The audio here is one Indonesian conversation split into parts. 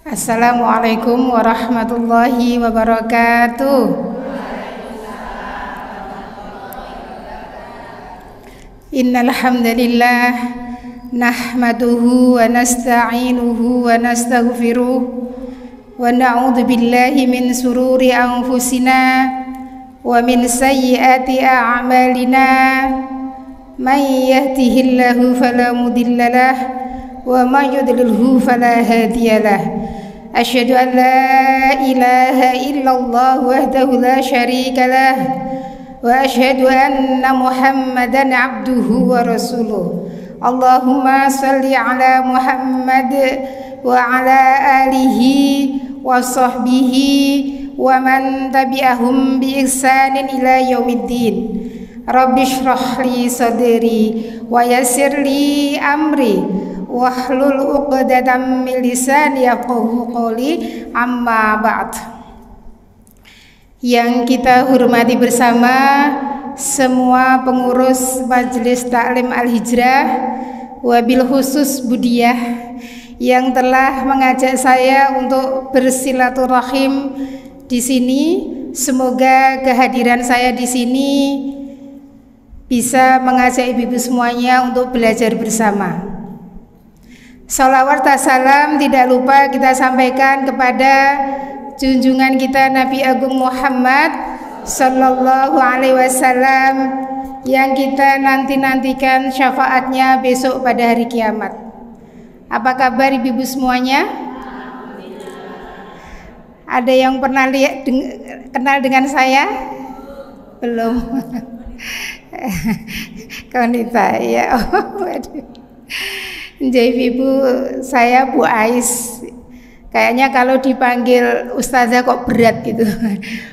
Assalamualaikum warahmatullahi wabarakatuh. Innal hamdalillah nahmaduhu wa nasta'inuhu wa nastaghfiruh wa na'udzu billahi min sururi anfusina wa min sayyiati a'malina. May yahdihillahu fala mudhillalah wa may yudlilhu fala hadiyalah. Asyhadu an la ilaha illallah wahdahu la syarikalah wa asyhadu anna Muhammadan abduhu wa rasuluh. Allahumma salli ala Muhammad wa ala alihi wa sahbihi wa man tabi'ahum bi ihsanin ila yaumiddin. Rabbi shrah li sadri wa yassir li amri wahlul 'uqdatam min lisani yafqahu qawli, amma ba'd. Yang kita hormati bersama semua pengurus Majelis Taklim Al-Hijrah, wabil khusus Budiah yang telah mengajak saya untuk bersilaturahim di sini. Semoga kehadiran saya di sini bisa mengajak ibu-ibu semuanya untuk belajar bersama. Salawat dan salam tidak lupa kita sampaikan kepada junjungan kita Nabi Agung Muhammad Sallallahu Alaihi Wasallam yang kita nantikan syafaatnya besok pada hari kiamat. Apa kabar ibu-ibu semuanya? Ada yang pernah kenal dengan saya? Belum. Konita ya. Jadi ibu, saya Bu Ais. Kayaknya kalau dipanggil ustazah kok berat gitu.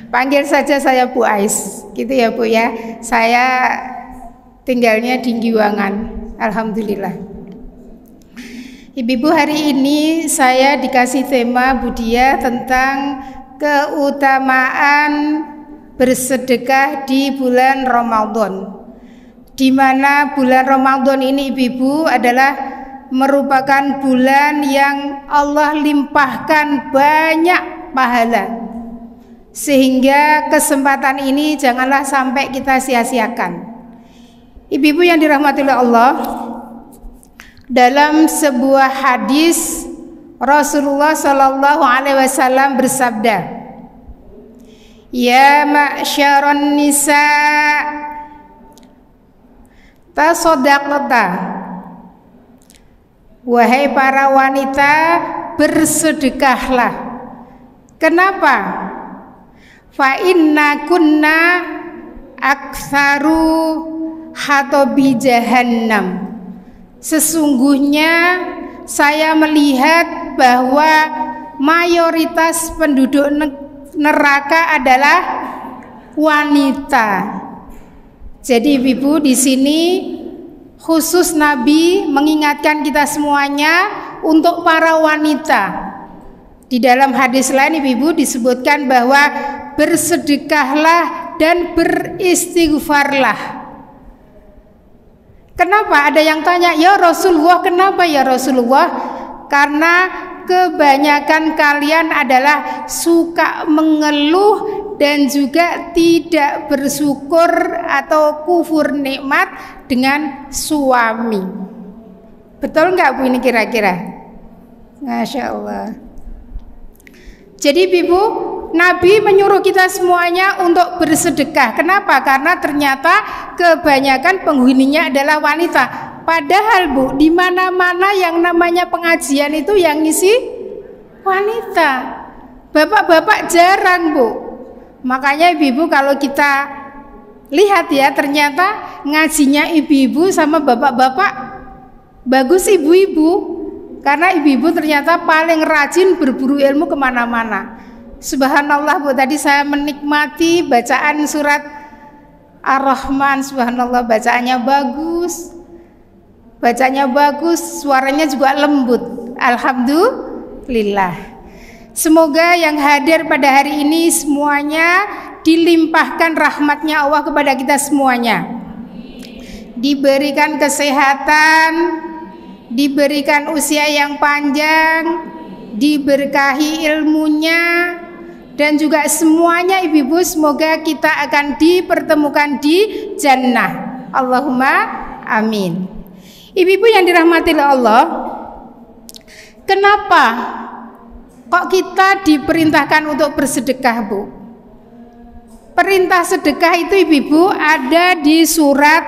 Panggil saja saya Bu Ais, gitu ya Bu ya. Saya tinggalnya di Giwangan, alhamdulillah. Ibu-ibu, hari ini saya dikasih tema Budiah tentang keutamaan bersedekah di bulan Ramadan. Di mana bulan Ramadan ini ibu-ibu adalah merupakan bulan yang Allah limpahkan banyak pahala, sehingga kesempatan ini janganlah sampai kita sia-siakan. Ibu-ibu yang dirahmati oleh Allah, dalam sebuah hadis Rasulullah Shallallahu Alaihi Wasallam bersabda, "Ya ma'syaron nisa, tasoddaqna." Wahai para wanita, bersedekahlah. Kenapa? Fa inna kunna aktsaru hatobi jahannam. Sesungguhnya saya melihat bahwa mayoritas penduduk neraka adalah wanita. Jadi ibu di sini khusus Nabi mengingatkan kita semuanya untuk para wanita. Di dalam hadis lain ibu disebutkan bahwa bersedekahlah dan beristighfarlah. Kenapa? Ada yang tanya, ya Rasulullah, kenapa ya Rasulullah? Karena kebanyakan kalian adalah suka mengeluh dan juga tidak bersyukur atau kufur nikmat dengan suami. Betul nggak Bu ini kira-kira? Masya Allah. Jadi ibu, Nabi menyuruh kita semuanya untuk bersedekah. Kenapa? Karena ternyata kebanyakan penghuninya adalah wanita. Padahal Bu, di mana-mana yang namanya pengajian itu yang ngisi wanita. Bapak-bapak jarang Bu. Makanya ibu-ibu kalau kita lihat ya, ternyata ngajinya ibu-ibu sama bapak-bapak bagus ibu-ibu. Karena ibu-ibu ternyata paling rajin berburu ilmu kemana-mana. Subhanallah Bu, tadi saya menikmati bacaan surat Ar-Rahman. Subhanallah, bacaannya bagus. Bacanya bagus, suaranya juga lembut. Alhamdulillah. Semoga yang hadir pada hari ini semuanya dilimpahkan rahmatnya Allah kepada kita semuanya. Diberikan kesehatan, diberikan usia yang panjang, diberkahi ilmunya, dan juga semuanya ibu-ibu semoga kita akan dipertemukan di jannah. Allahumma amin. Ibu-ibu yang dirahmati oleh Allah, kenapa kok kita diperintahkan untuk bersedekah, Bu? Perintah sedekah itu ibu-ibu ada di surat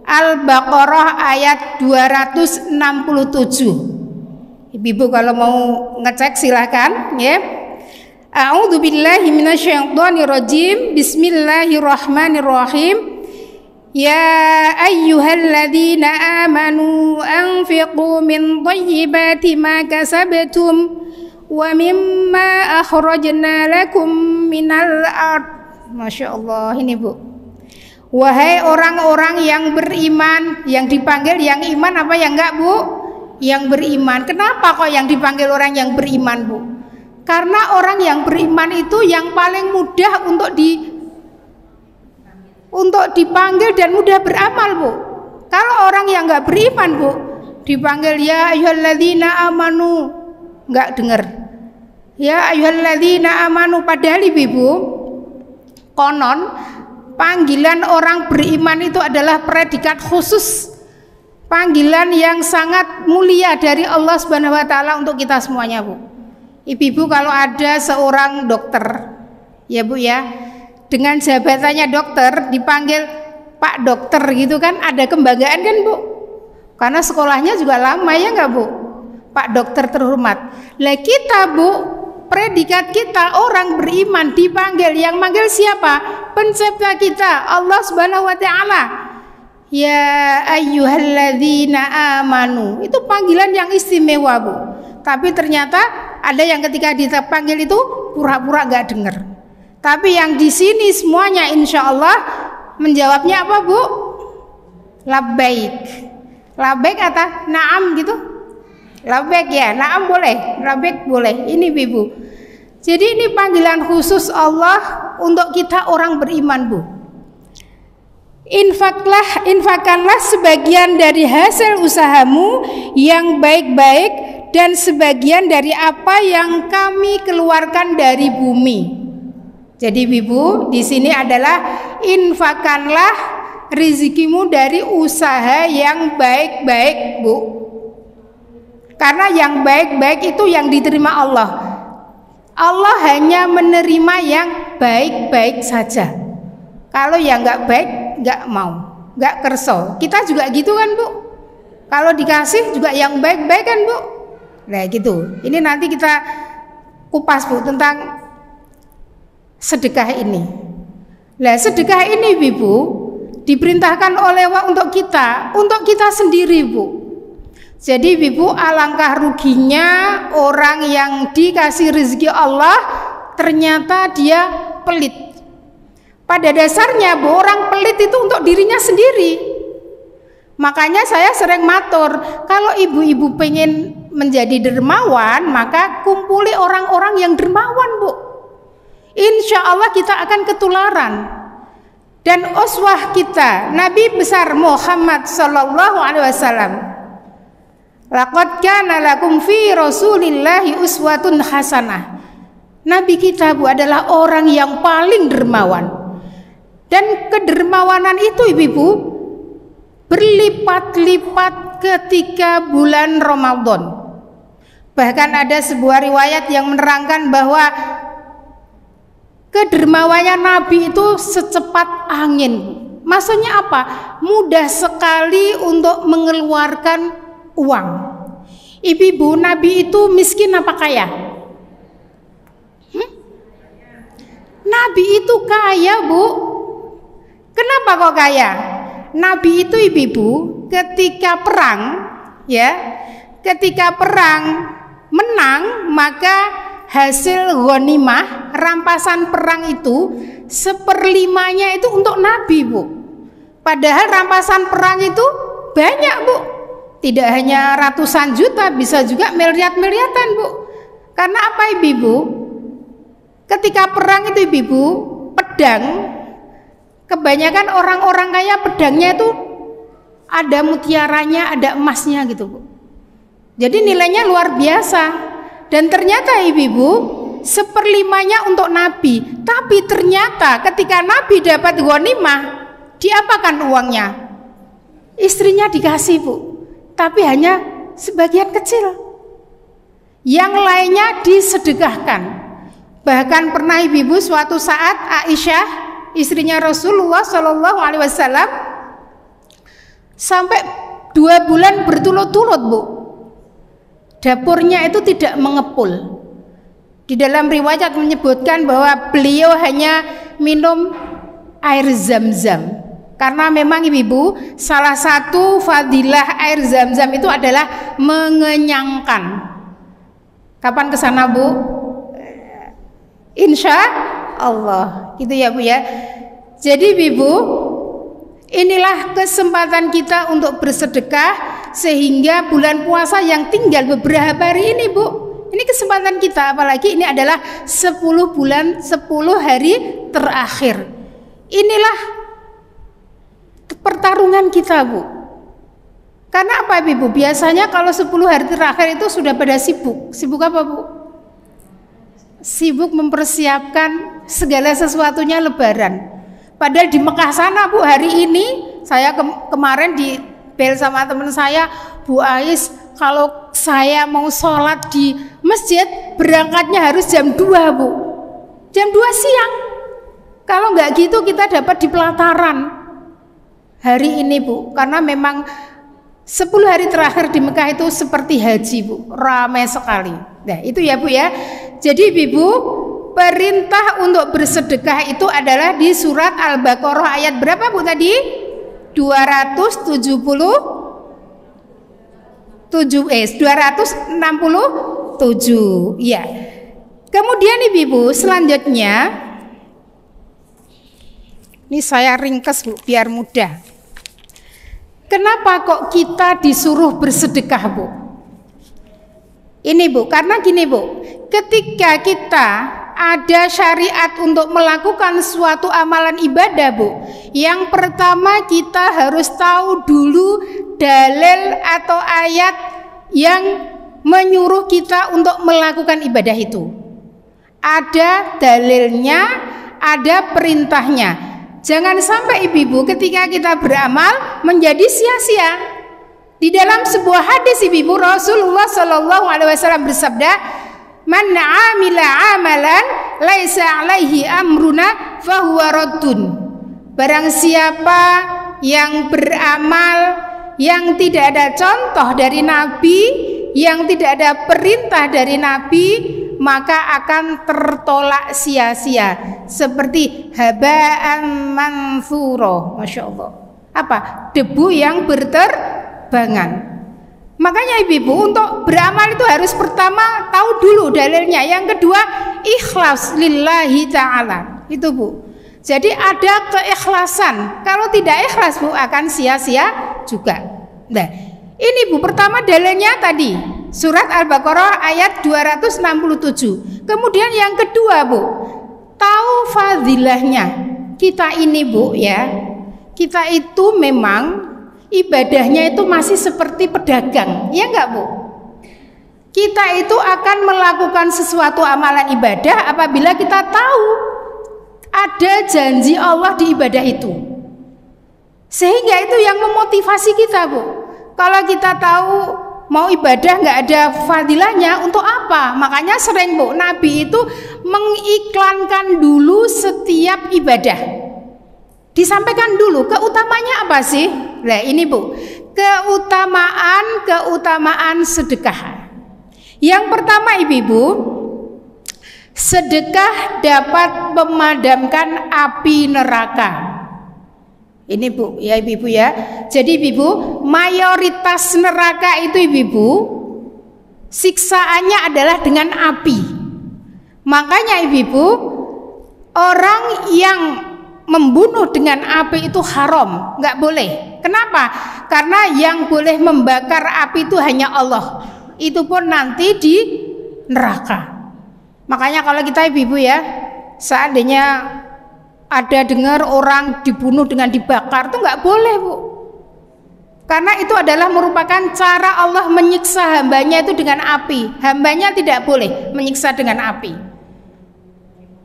Al-Baqarah ayat 267. Ibu-ibu kalau mau ngecek silahkan ya. A'udzubillahi minasyaitonirrajim. Bismillahirrahmanirrahim. Ya ayyuhalladzina amanu anfiqu min thayyibati ma kasabtum wa mimma akhrajna lakum minal ard. Masya Allah, ini Bu. Wahai orang-orang yang beriman, yang dipanggil yang iman apa yang enggak, Bu? Yang beriman. Kenapa kok yang dipanggil orang yang beriman, Bu? Karena orang yang beriman itu yang paling mudah untuk dipanggil dan mudah beramal, Bu. Kalau orang yang enggak beriman, Bu, dipanggil ya ayyuhalladzina amanu, enggak dengar. Ya ayyuhalladzina amanu, padahal ibu, konon panggilan orang beriman itu adalah predikat khusus, panggilan yang sangat mulia dari Allah Subhanahu wa taala untuk kita semuanya, Bu. Ibu-ibu kalau ada seorang dokter, ya Bu ya, dengan jabatannya dokter dipanggil Pak Dokter gitu kan, ada kebanggaan kan, Bu? Karena sekolahnya juga lama ya enggak, Bu? Pak Dokter terhormat. Lah kita, Bu, predikat kita orang beriman dipanggil, yang manggil siapa? Pencipta kita, Allah Subhanahu wa taala. Ya ayyuhalladzina amanu. Itu panggilan yang istimewa, Bu. Tapi ternyata ada yang ketika dipanggil itu pura-pura gak dengar. Tapi yang di sini semuanya insya Allah menjawabnya apa, Bu? Labbaik. Labbaik atau naam gitu? Labbaik ya, naam boleh, labbaik boleh. Ini Ibu. Jadi ini panggilan khusus Allah untuk kita orang beriman, Bu. Infakkanlah sebagian dari hasil usahamu yang baik-baik dan sebagian dari apa yang kami keluarkan dari bumi. Jadi Ibu, di sini adalah infakkanlah rezekimu dari usaha yang baik-baik, Bu. Karena yang baik-baik itu yang diterima Allah. Allah hanya menerima yang baik-baik saja. Kalau yang nggak baik, nggak mau, nggak kerso. Kita juga gitu kan, Bu? Kalau dikasih juga yang baik-baik kan, Bu? Nah gitu. Ini nanti kita kupas, Bu, tentang sedekah ini. Nah sedekah ini, Ibu, diperintahkan oleh Allah untuk kita sendiri, Bu. Jadi Ibu, alangkah ruginya orang yang dikasih rezeki Allah ternyata dia pelit. Pada dasarnya, Bu, orang pelit itu untuk dirinya sendiri. Makanya saya sering matur, kalau ibu-ibu pengen menjadi dermawan, maka kumpuli orang-orang yang dermawan, Bu. Insya Allah kita akan ketularan. Dan uswah kita, Nabi besar Muhammad sallallahu alaihi wasallam. Laqad kana lakum fi Rasulillahi uswatun hasanah. Nabi kita, Bu, adalah orang yang paling dermawan. Dan kedermawanan itu, Ibu, berlipat-lipat ketika bulan Ramadan. Bahkan ada sebuah riwayat yang menerangkan bahwa kedermawannya Nabi itu secepat angin. Maksudnya apa? Mudah sekali untuk mengeluarkan uang. Ibu-ibu, Nabi itu miskin apa kaya? Nabi itu kaya, Bu. Kenapa kok kaya? Nabi itu, ibu-ibu, ketika perang, ya, ketika perang menang, maka hasil ghanimah, rampasan perang itu 1/5-nya itu untuk Nabi, Bu. Padahal rampasan perang itu banyak, Bu. Tidak hanya ratusan juta, bisa juga miliar-miliaran, Bu. Karena apa, ibu-ibu? Ketika perang itu, ibu-ibu, pedang, kebanyakan orang-orang kaya pedangnya itu ada mutiaranya, ada emasnya gitu, Bu. Jadi nilainya luar biasa. Dan ternyata ibu-ibu, seperlimanya untuk Nabi. Tapi ternyata ketika Nabi dapat ghanimah, diapakan uangnya? Istrinya dikasih, Bu, tapi hanya sebagian kecil. Yang lainnya disedekahkan. Bahkan pernah ibu-ibu suatu saat Aisyah, istrinya Rasulullah Shallallahu Alaihi Wasallam, sampai 2 bulan berturut-turut, Bu, dapurnya itu tidak mengepul. Di dalam riwayat menyebutkan bahwa beliau hanya minum air zam-zam. Karena memang ibu-ibu, salah satu fadilah air zam-zam itu adalah mengenyangkan. Kapan ke sana, Bu? Insya Allah, gitu ya, Bu ya. Jadi ibu, inilah kesempatan kita untuk bersedekah sehingga bulan puasa yang tinggal beberapa hari ini, Bu, ini kesempatan kita, apalagi ini adalah 10 bulan 10 hari terakhir. Inilah pertarungan kita, Bu. Karena apa, Ibu? Biasanya kalau 10 hari terakhir itu sudah pada sibuk. Sibuk apa, Bu? Sibuk mempersiapkan segala sesuatunya lebaran. Padahal di Mekah sana, Bu, hari ini saya kemarin di bel sama teman saya, Bu Ais, kalau saya mau sholat di masjid berangkatnya harus jam 2, Bu, jam 2 siang. Kalau nggak gitu kita dapat di pelataran hari ini, Bu, karena memang 10 hari terakhir di Mekah itu seperti haji, Bu, ramai sekali. Nah itu ya, Bu ya. Jadi Ibu, perintah untuk bersedekah itu adalah di surat Al-Baqarah ayat berapa, Bu, tadi? 267 ya. Kemudian Ibu, selanjutnya ini saya ringkas, Bu, biar mudah. Kenapa kok kita disuruh bersedekah, Bu? Ini, Bu, karena gini, Bu, ketika kita ada syariat untuk melakukan suatu amalan ibadah, Bu, yang pertama kita harus tahu dulu dalil atau ayat yang menyuruh kita untuk melakukan ibadah itu. Ada dalilnya, ada perintahnya. Jangan sampai ibu-ibu ketika kita beramal menjadi sia-sia. Di dalam sebuah hadis ibu-ibu, Rasulullah Shallallahu Alaihi Wasallam bersabda, "Man amila amalan laisa alaihi amruna fahuwa raddun." Barang siapa yang beramal yang tidak ada contoh dari Nabi, yang tidak ada perintah dari Nabi, maka akan tertolak sia-sia, seperti haba'an mansuro. Masya Allah. Apa? Debu yang berterbangan. Makanya ibu-ibu, untuk beramal itu harus pertama tahu dulu dalilnya, yang kedua ikhlas lillahi ta'ala. Itu, Bu. Jadi ada keikhlasan. Kalau tidak ikhlas, Bu, akan sia-sia juga. Nah, ini, Bu, pertama dalilnya tadi surat Al-Baqarah ayat 267. Kemudian yang kedua, Bu, tahu fadilahnya. Kita ini, Bu, ya, kita itu memang ibadahnya itu masih seperti pedagang, ya enggak, Bu? Kita itu akan melakukan sesuatu amalan ibadah apabila kita tahu ada janji Allah di ibadah itu. Sehingga itu yang memotivasi kita, Bu. Kalau kita tahu mau ibadah nggak ada fadilahnya, untuk apa? Makanya sering, Bu, Nabi itu mengiklankan dulu setiap ibadah. Disampaikan dulu keutamanya apa sih? Nah ini, Bu, keutamaan sedekah. Yang pertama, ibu-ibu, sedekah dapat memadamkan api neraka. Ini, Bu, ya ibu-ibu ya. Jadi ibu-ibu, mayoritas neraka itu ibu-ibu siksaannya adalah dengan api. Makanya ibu-ibu, orang yang membunuh dengan api itu haram, nggak boleh. Kenapa? Karena yang boleh membakar api itu hanya Allah. Itu pun nanti di neraka. Makanya kalau kita ibu-ibu ya, seandainya ada dengar orang dibunuh dengan dibakar, itu nggak boleh, Bu. Karena itu adalah merupakan cara Allah menyiksa hambanya itu dengan api. Hambanya tidak boleh menyiksa dengan api.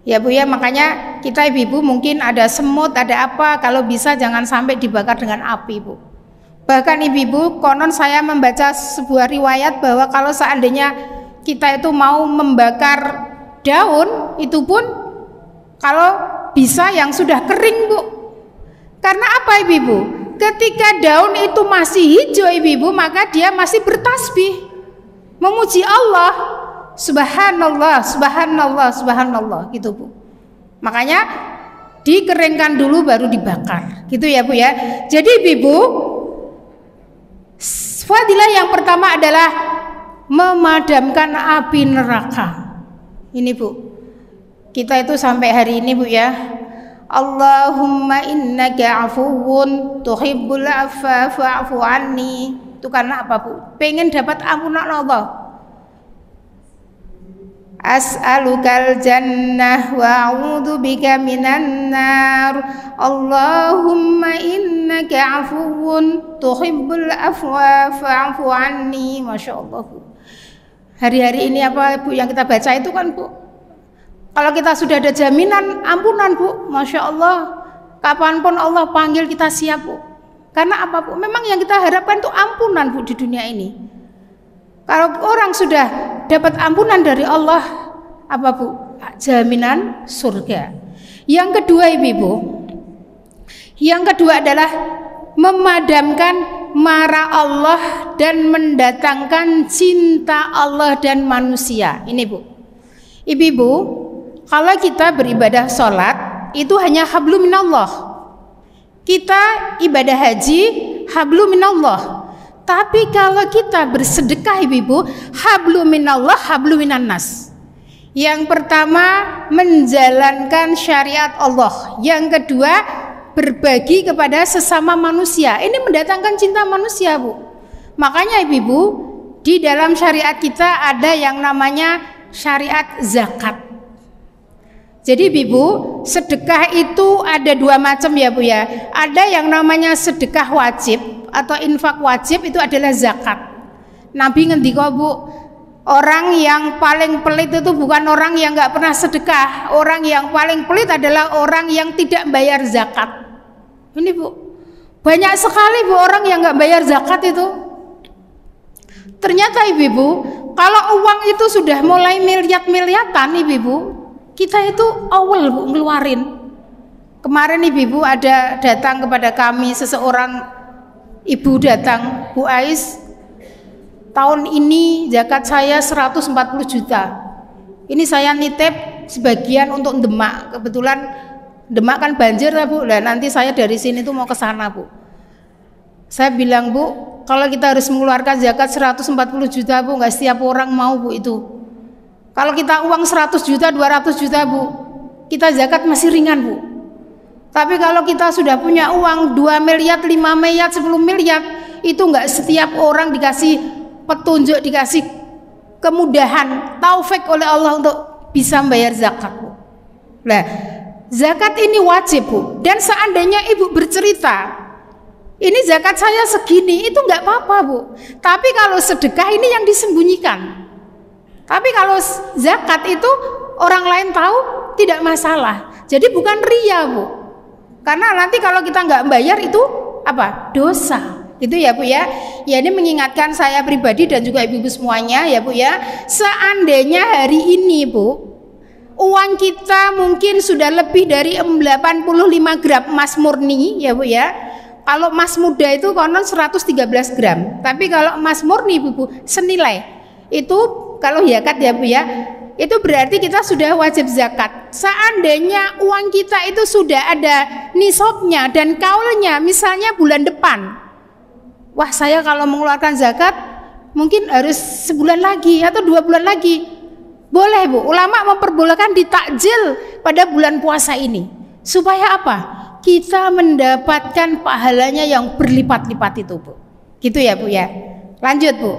Ya Bu ya, makanya kita ibu-ibu mungkin ada semut, ada apa, kalau bisa jangan sampai dibakar dengan api Bu. Bahkan ibu-ibu, konon saya membaca sebuah riwayat bahwa kalau seandainya kita itu mau membakar daun, itu pun kalau bisa yang sudah kering Bu. Karena apa ibu-ibu? Ketika daun itu masih hijau ibu-ibu, maka dia masih bertasbih, memuji Allah, subhanallah, subhanallah, subhanallah, gitu Bu. Makanya dikeringkan dulu baru dibakar, gitu ya Bu ya. Jadi ibu-ibu, fadilah yang pertama adalah memadamkan api neraka. Ini Bu, kita itu sampai hari ini Bu ya, Allahumma innaka afuwun tuhibbul afwa fa'fu anni. Itu karena apa Bu? Pengen dapat ampunan Allah. As'alukal jannah wa a'udzubika minan nar. Allahumma innaka afuwun tuhibbul afwa fa'fu anni. Masya Allah Bu. Hari-hari ini apa Bu yang kita baca itu kan Bu, kalau kita sudah ada jaminan ampunan Bu, Masya Allah, kapanpun Allah panggil kita siap Bu. Karena apa Bu? Memang yang kita harapkan itu ampunan Bu di dunia ini. Kalau orang sudah dapat ampunan dari Allah, apa Bu? Jaminan surga. Yang kedua ibu-ibu, yang kedua adalah memadamkan marah Allah dan mendatangkan cinta Allah dan manusia. Ini Bu, ibu-ibu, kalau kita beribadah sholat itu hanya hablu minallah. Kita ibadah haji hablu minallah. Tapi kalau kita bersedekah ibu-ibu, hablu minallah, hablu minannas. Yang pertama menjalankan syariat Allah. Yang kedua berbagi kepada sesama manusia. Ini mendatangkan cinta manusia Bu. Makanya ibu-ibu, di dalam syariat kita ada yang namanya syariat zakat. Jadi ibu, sedekah itu ada dua macam ya Bu ya. Ada yang namanya sedekah wajib atau infak wajib, itu adalah zakat. Nabi ngendika Bu, orang yang paling pelit itu bukan orang yang nggak pernah sedekah. Orang yang paling pelit adalah orang yang tidak bayar zakat. Ini Bu, banyak sekali Bu orang yang nggak bayar zakat itu. Ternyata ibu-ibu, kalau uang itu sudah mulai miliat-miliatan ibu-ibu, kita itu awal Bu ngeluarin. Kemarin ibu-ibu ada datang kepada kami, seseorang ibu datang, Bu Ais, tahun ini zakat saya 140 juta. Ini saya nitip sebagian untuk Demak. Kebetulan Demak kan banjir ya Bu. Nah, nanti saya dari sini tuh mau ke sana Bu. Saya bilang Bu, kalau kita harus mengeluarkan zakat 140 juta Bu, nggak setiap orang mau Bu itu. Kalau kita uang 100 juta, 200 juta Bu, kita zakat masih ringan Bu. Tapi kalau kita sudah punya uang 2 miliar, 5 miliar, 10 miliar, itu enggak setiap orang dikasih petunjuk, dikasih kemudahan, taufik oleh Allah untuk bisa membayar zakat Bu. Nah, zakat ini wajib Bu. Dan seandainya ibu bercerita, ini zakat saya segini, itu enggak apa-apa Bu. Tapi kalau sedekah ini yang disembunyikan. Tapi kalau zakat itu orang lain tahu tidak masalah. Jadi bukan ria Bu. Karena nanti kalau kita nggak bayar itu apa? Dosa. Itu ya Bu ya. Ya ini mengingatkan saya pribadi dan juga ibu-ibu semuanya ya Bu ya. Seandainya hari ini Bu, uang kita mungkin sudah lebih dari 85 gram emas murni ya Bu ya. Kalau emas muda itu konon 113 gram. Tapi kalau emas murni Bu, senilai itu kalau zakat ya Bu ya, itu berarti kita sudah wajib zakat. Seandainya uang kita itu sudah ada nisabnya dan kaulnya, misalnya bulan depan, wah saya kalau mengeluarkan zakat mungkin harus sebulan lagi atau 2 bulan lagi. Boleh Bu, ulama memperbolehkan ditakjil pada bulan puasa ini. Supaya apa? Kita mendapatkan pahalanya yang berlipat-lipat itu Bu. Gitu ya Bu ya. Lanjut Bu,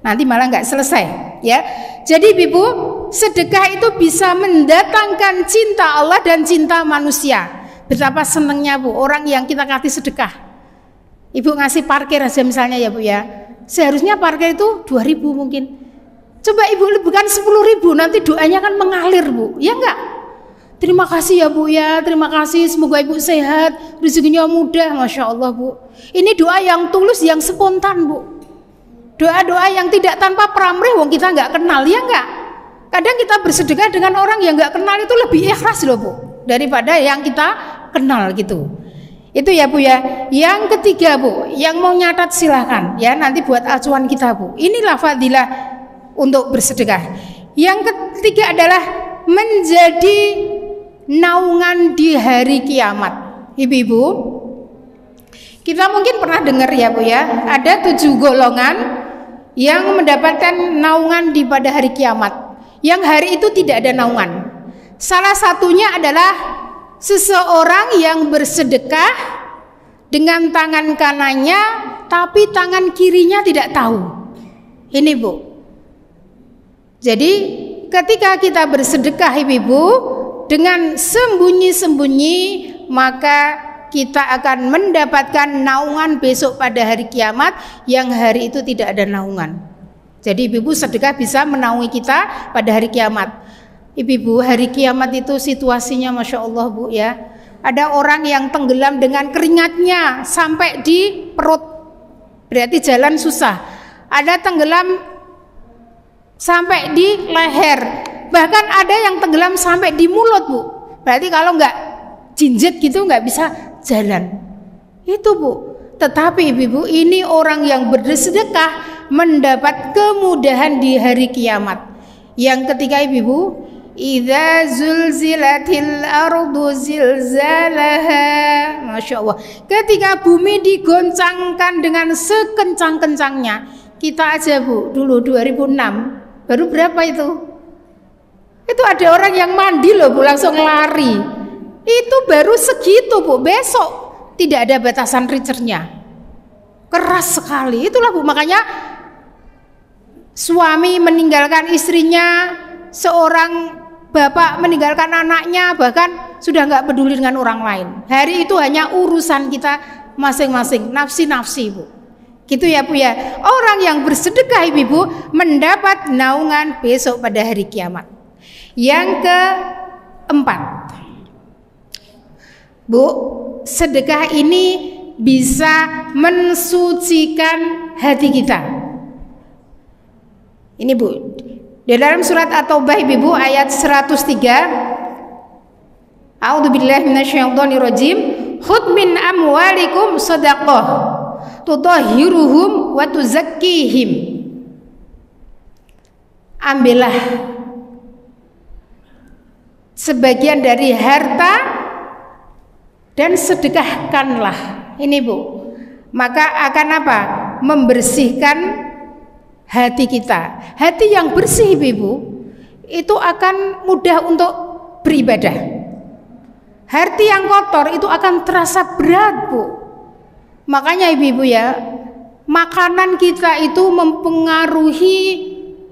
nanti malah nggak selesai ya. Jadi ibu, sedekah itu bisa mendatangkan cinta Allah dan cinta manusia. Betapa senangnya Bu orang yang kita kasih sedekah. Ibu ngasih parkir aja misalnya ya Bu ya. Seharusnya parkir itu 2.000 mungkin. Coba Ibu bukan 10.000, nanti doanya kan mengalir Bu. Ya enggak? Terima kasih ya Bu ya, terima kasih, semoga Ibu sehat, rezekinya mudah, Masya Allah Bu. Ini doa yang tulus, yang spontan Bu. Doa-doa yang tidak tanpa pamrih, wong kita nggak kenal, ya enggak? Kadang kita bersedekah dengan orang yang nggak kenal itu lebih ikhlas loh Bu, daripada yang kita kenal gitu. Itu ya Bu ya. Yang ketiga Bu, yang mau nyatat silahkan ya, nanti buat acuan kita Bu. Inilah fadilah untuk bersedekah. Yang ketiga adalah menjadi naungan di hari kiamat. Ibu-ibu, kita mungkin pernah dengar ya Bu ya, ada 7 golongan yang mendapatkan naungan di pada hari kiamat. Yang hari itu tidak ada naungan. Salah satunya adalah seseorang yang bersedekah dengan tangan kanannya, tapi tangan kirinya tidak tahu. Ini Bu. Jadi ketika kita bersedekah ibu-ibu dengan sembunyi-sembunyi, maka kita akan mendapatkan naungan besok pada hari kiamat yang hari itu tidak ada naungan. Jadi ibu-ibu sedekah bisa menaungi kita pada hari kiamat. Ibu-ibu, hari kiamat itu situasinya Masya Allah Bu ya. Ada orang yang tenggelam dengan keringatnya sampai di perut, berarti jalan susah. Ada tenggelam sampai di leher, bahkan ada yang tenggelam sampai di mulut Bu. Berarti kalau nggak jinjit gitu nggak bisa jalan. Itu Bu. Tetapi ibu-ibu, ini orang yang bersedekah mendapat kemudahan di hari kiamat. Yang ketiga ibu-ibu, idza zulzilatil ardu zilzalaha. Masya Allah. Ketika bumi digoncangkan dengan sekencang-kencangnya. Kita aja Bu, dulu 2006 baru berapa itu? Itu ada orang yang mandi loh Bu, langsung lari. Itu baru segitu Bu, besok tidak ada batasan reachernya. Keras sekali. Itulah Bu, makanya suami meninggalkan istrinya, seorang bapak meninggalkan anaknya, bahkan sudah nggak peduli dengan orang lain. Hari itu hanya urusan kita masing-masing, nafsi-nafsi Bu. Gitu ya Bu ya. Orang yang bersedekah ibu-ibu mendapat naungan besok pada hari kiamat. Yang keempat, Bu, sedekah ini bisa mensucikan hati kita. Ini Bu, di dalam surat At-Taubah ibu ayat 103, A'udzubillahi minasyaitonirrajim, khudh min amwalikum shadaqah tutahhiruhum wa tuzakkihim. Ambillah sebagian dari harta dan sedekahkanlah. Ini Bu, maka akan apa? Membersihkan hati kita. Hati yang bersih ibu, itu akan mudah untuk beribadah. Hati yang kotor itu akan terasa berat Bu. Makanya ibu-ibu ya, makanan kita itu mempengaruhi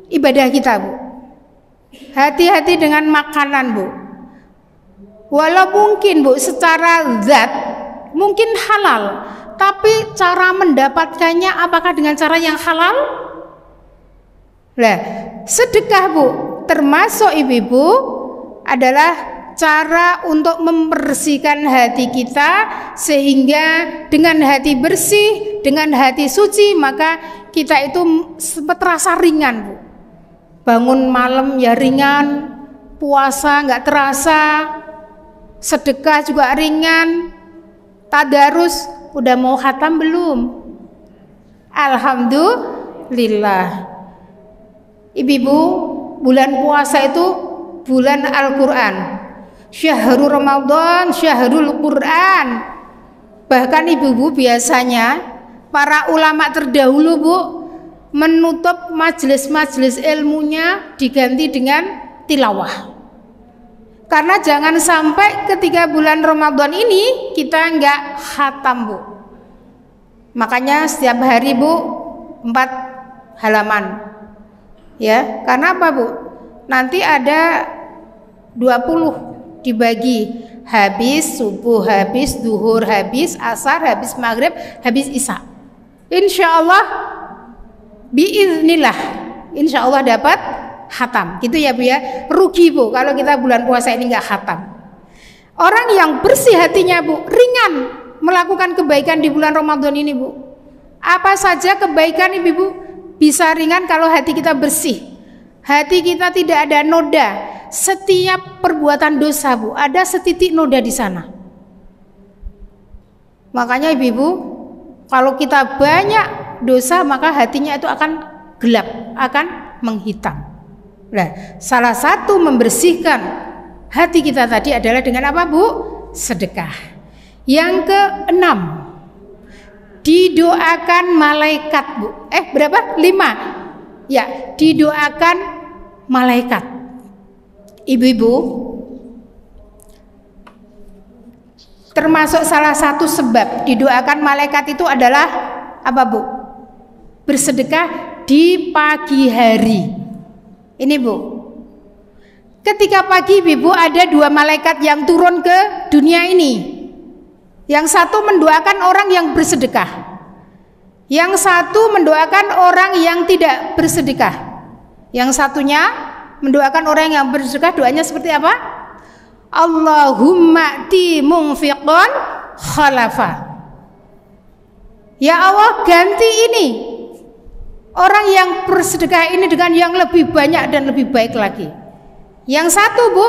ibadah kita Bu. Hati-hati dengan makanan Bu. Walau mungkin Bu secara zat mungkin halal, tapi cara mendapatkannya apakah dengan cara yang halal? Nah, sedekah Bu termasuk ibu-ibu adalah cara untuk membersihkan hati kita, sehingga dengan hati bersih, dengan hati suci, maka kita itu terasa ringan Bu. Bangun malam ya ringan, puasa nggak terasa, sedekah juga ringan, tadarus udah mau khatam belum? Alhamdulillah. Ibu-ibu, bulan puasa itu bulan Al-Quran. Syahrul Ramadan, Syahrul Quran. Bahkan ibu-ibu biasanya para ulama terdahulu Bu menutup majelis-majelis ilmunya diganti dengan tilawah. Karena jangan sampai ketika bulan Ramadan ini kita nggak khatam Bu. Makanya setiap hari Bu 4 halaman. Ya, karena apa Bu? Nanti ada 20 dibagi habis, subuh habis, duhur habis, asar habis, maghrib habis, isya. Insya Allah biiznillah, insya Allah dapat khatam. Gitu ya Bu ya. Rugi Bu kalau kita bulan puasa ini nggak khatam. Orang yang bersih hatinya Bu, ringan melakukan kebaikan di bulan Ramadan ini Bu. Apa saja kebaikan Ibu bisa ringan kalau hati kita bersih. Hati kita tidak ada noda. Setiap perbuatan dosa Bu, ada setitik noda di sana. Makanya Ibu, kalau kita banyak dosa maka hatinya itu akan gelap, akan menghitam. Nah, salah satu membersihkan hati kita tadi adalah dengan apa Bu? Sedekah. Yang keenam, didoakan malaikat Bu. Berapa? 5. Ya, didoakan malaikat. Ibu-ibu, termasuk salah satu sebab didoakan malaikat itu adalah apa Bu? Bersedekah di pagi hari. Ini Bu, ketika pagi Ibu ada 2 malaikat yang turun ke dunia ini. Yang satu mendoakan orang yang bersedekah, yang satu mendoakan orang yang tidak bersedekah. Yang satunya mendoakan orang yang bersedekah, doanya seperti apa? Allahumma ti munfiqan khalafa. Ya Allah, ganti ini orang yang bersedekah ini dengan yang lebih banyak dan lebih baik lagi. Yang satu Bu,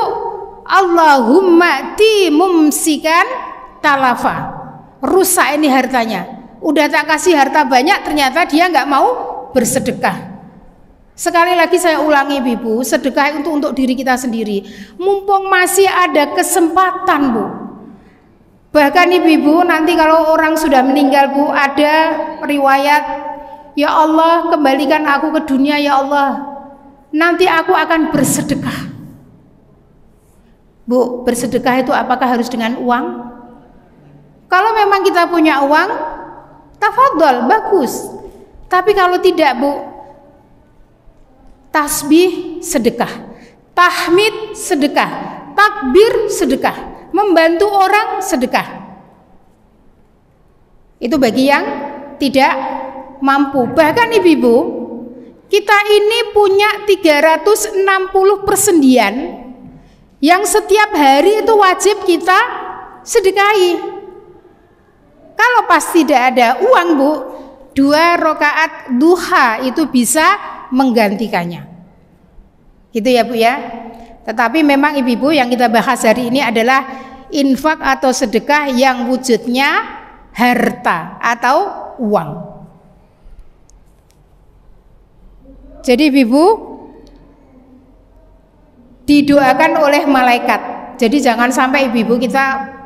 Allahumma ti mumsikan talafa. Rusak ini hartanya. Udah tak kasih harta banyak, ternyata dia nggak mau bersedekah. Sekali lagi saya ulangi Ibu, sedekah itu untuk diri kita sendiri. Mumpung masih ada kesempatan Bu. Bahkan Ibu, nanti kalau orang sudah meninggal Bu, ada riwayat, ya Allah kembalikan aku ke dunia ya Allah, nanti aku akan bersedekah. Bu, bersedekah itu apakah harus dengan uang? Kalau memang kita punya uang, tafadhol, bagus. Tapi kalau tidak Bu, tasbih sedekah, tahmid sedekah, takbir sedekah, membantu orang sedekah. Itu bagi yang tidak mampu. Bahkan Ibu, kita ini punya 360 persendian yang setiap hari itu wajib kita sedekahi. Kalau pas tidak ada uang Bu, 2 rakaat duha itu bisa menggantikannya. Gitu ya Bu ya. Tetapi memang Ibu yang kita bahas hari ini adalah infak atau sedekah yang wujudnya harta atau uang. Jadi Ibu didoakan oleh malaikat. Jadi jangan sampai Ibu kita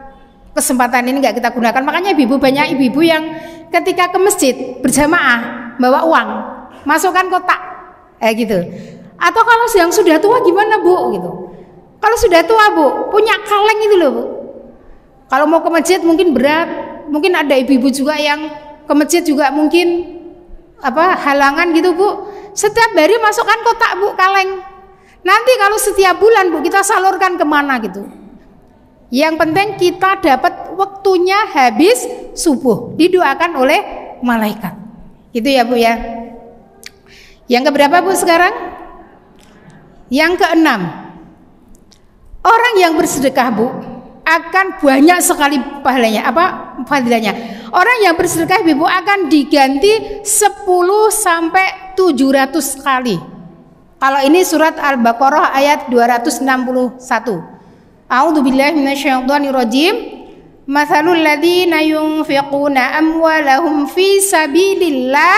kesempatan ini nggak kita gunakan. Makanya Ibu, banyak Ibu yang ketika ke masjid berjamaah bawa uang, masukkan kotak. Gitu. Atau kalau yang sudah tua gimana Bu gitu. Kalau sudah tua Bu, punya kaleng itu loh Bu. Kalau mau ke masjid mungkin berat, mungkin ada ibu-ibu juga yang ke masjid juga mungkin halangan gitu Bu. Setiap hari masukkan kotak Bu, kaleng. Nanti kalau setiap bulan Bu kita salurkan kemana gitu. Yang penting kita dapat waktunya habis subuh, didoakan oleh malaikat. Gitu ya Bu ya. Yang keberapa Bu sekarang? Yang keenam, orang yang bersedekah Bu akan banyak sekali pahalanya. Fadilahnya? Orang yang bersedekah Ibu akan diganti 10 sampai 700 kali. Kalau ini surat Al-Baqarah ayat 261. A'udzubillahi minasyaitonirrajim. Matsalul ladzina yunfiquna amwalahum fi sabilillah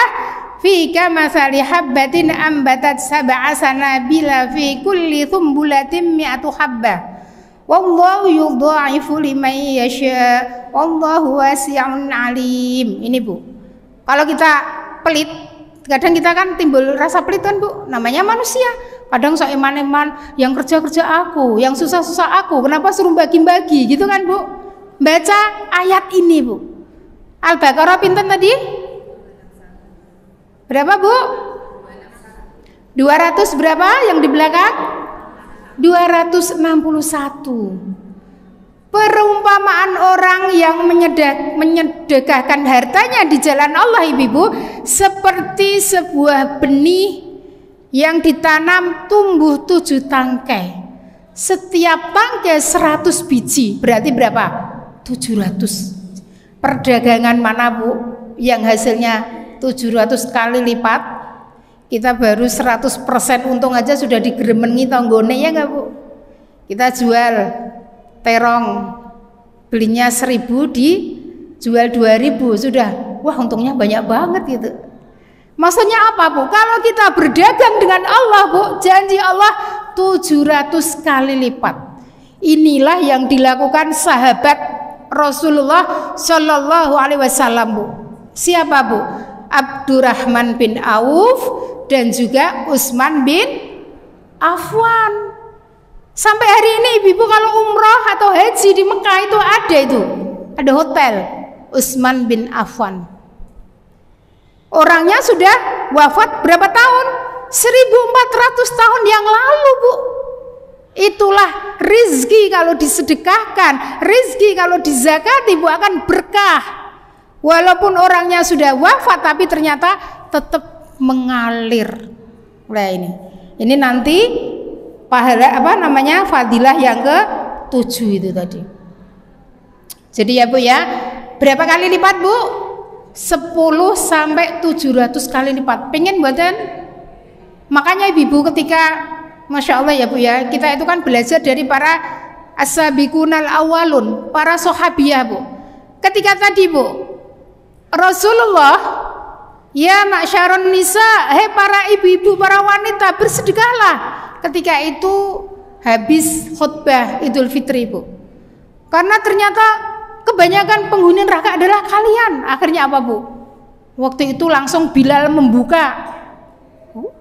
fi kamatsali habbatin ambatat sab'a sanabila fi kulli thumbulatin mi'atu habbah wallahu yudha'ifu liman yasha wallahu wasi'un alim. Ini Bu, kalau kita pelit, kadang kita kan timbul rasa pelit kan Bu, namanya manusia. Kadang sok eman-eman, yang kerja-kerja aku, yang susah-susah aku, kenapa suruh bagi-bagi gitu kan Bu. Baca ayat ini Bu, Al-Baqarah pinten tadi? Berapa Bu? 200 berapa yang di belakang? 261. Perumpamaan orang yang menyedekahkan hartanya di jalan Allah, ibu-ibu, seperti sebuah benih yang ditanam tumbuh 7 tangkai. Setiap tangkai 100 biji, berarti berapa? 700. Perdagangan mana, Bu, yang hasilnya 700 kali lipat? Kita baru 100% untung aja sudah digeremengi tonggone, ya enggak, Bu? Kita jual terong, belinya 1.000, dijual 2.000, sudah, wah untungnya banyak banget gitu. Maksudnya apa, Bu? Kalau kita berdagang dengan Allah, Bu, janji Allah 700 kali lipat. Inilah yang dilakukan sahabat Rasulullah Shallallahu Alaihi Wasallam, Bu. Siapa, Bu? Abdurrahman bin Auf dan juga Utsman bin Affan. Sampai hari ini ibu-ibu kalau umroh atau haji di Mekah itu ada hotel Utsman bin Affan. Orangnya sudah wafat berapa tahun? 1400 tahun yang lalu, Bu. Itulah rizki kalau disedekahkan, rizki kalau dizakati, Bu, akan berkah. Walaupun orangnya sudah wafat tapi ternyata tetap mengalir. Nah, ini nanti pahala fadilah yang ke-7 itu tadi. Jadi ya, Bu, ya, berapa kali lipat, Bu? 10 sampai 700 kali lipat. Pengen buatan? Makanya ibu ketika Masya Allah, ya, Bu, ya, kita itu kan belajar dari para as-sabiqunal awalun, para sahabiah, Bu. Ketika tadi, Bu, Rasulullah, ya ma'syarun nisa, hei para ibu-ibu, para wanita, bersedekahlah. Ketika itu habis khutbah Idul Fitri, Bu. Karena ternyata kebanyakan penghuni neraka adalah kalian. Akhirnya apa, Bu? Waktu itu langsung Bilal membuka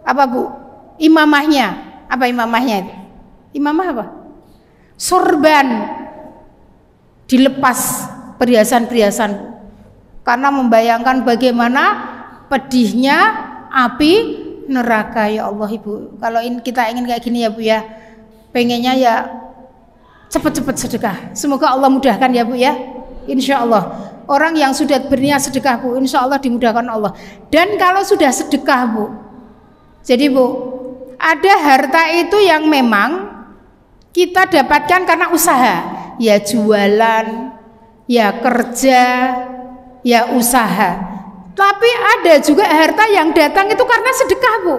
apa, Bu? Imamahnya. Apa imamahnya itu? Imamah apa? Sorban. Dilepas perhiasan-perhiasan, karena membayangkan bagaimana pedihnya api neraka, ya Allah, Ibu. Kalau kita ingin kayak gini, ya, Bu, ya, pengennya ya cepat-cepat sedekah. Semoga Allah mudahkan, ya, Bu, ya. Insya Allah orang yang sudah berniat sedekah, Bu, insya Allah dimudahkan Allah. Dan kalau sudah sedekah, Bu, jadi, Bu, ada harta itu yang memang kita dapatkan karena usaha, ya jualan, ya kerja, ya usaha. Tapi ada juga harta yang datang itu karena sedekah, Bu.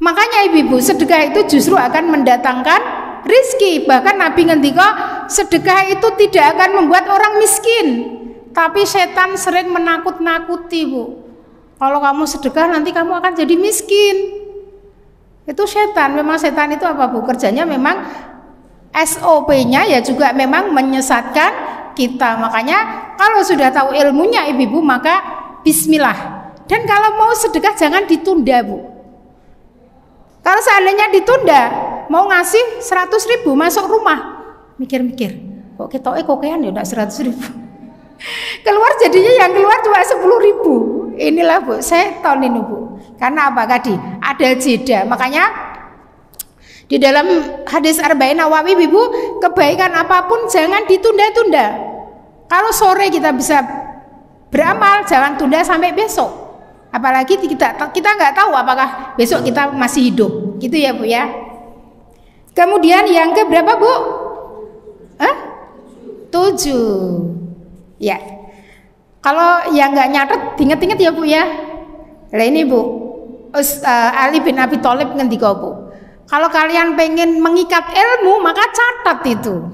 Makanya ibu-ibu, sedekah itu justru akan mendatangkan rizki. Bahkan Nabi ngendika, sedekah itu tidak akan membuat orang miskin, tapi setan sering menakut-nakuti, Bu. Kalau kamu sedekah nanti kamu akan jadi miskin. Itu setan. Memang setan itu apa, Bu? Kerjanya memang SOP-nya ya juga memang menyesatkan kita. Makanya kalau sudah tahu ilmunya ibu-ibu, maka bismillah. Dan kalau mau sedekah jangan ditunda, Bu. Kalau seandainya ditunda, mau ngasih 100.000 masuk rumah, mikir-mikir, kok ketoknya kokean ya udah 100.000. Keluar jadinya yang keluar cuma 10.000. Inilah, Bu, setan ini, Bu. Karena apa tadi? Ada jeda. Makanya di dalam hadis Arba'in Nawawi, Ibu, kebaikan apapun jangan ditunda-tunda. Kalau sore kita bisa beramal, jangan tunda sampai besok. Apalagi kita nggak tahu apakah besok kita masih hidup. Gitu ya, Bu, ya. Kemudian yang ke berapa, Bu? 7. Ya. Kalau yang nggak nyatet, inget-inget ya, Bu, ya. Nah ini, Bu, Ali bin Abi Thalib ngendika, Bu, kalau kalian pengen mengikat ilmu maka catat itu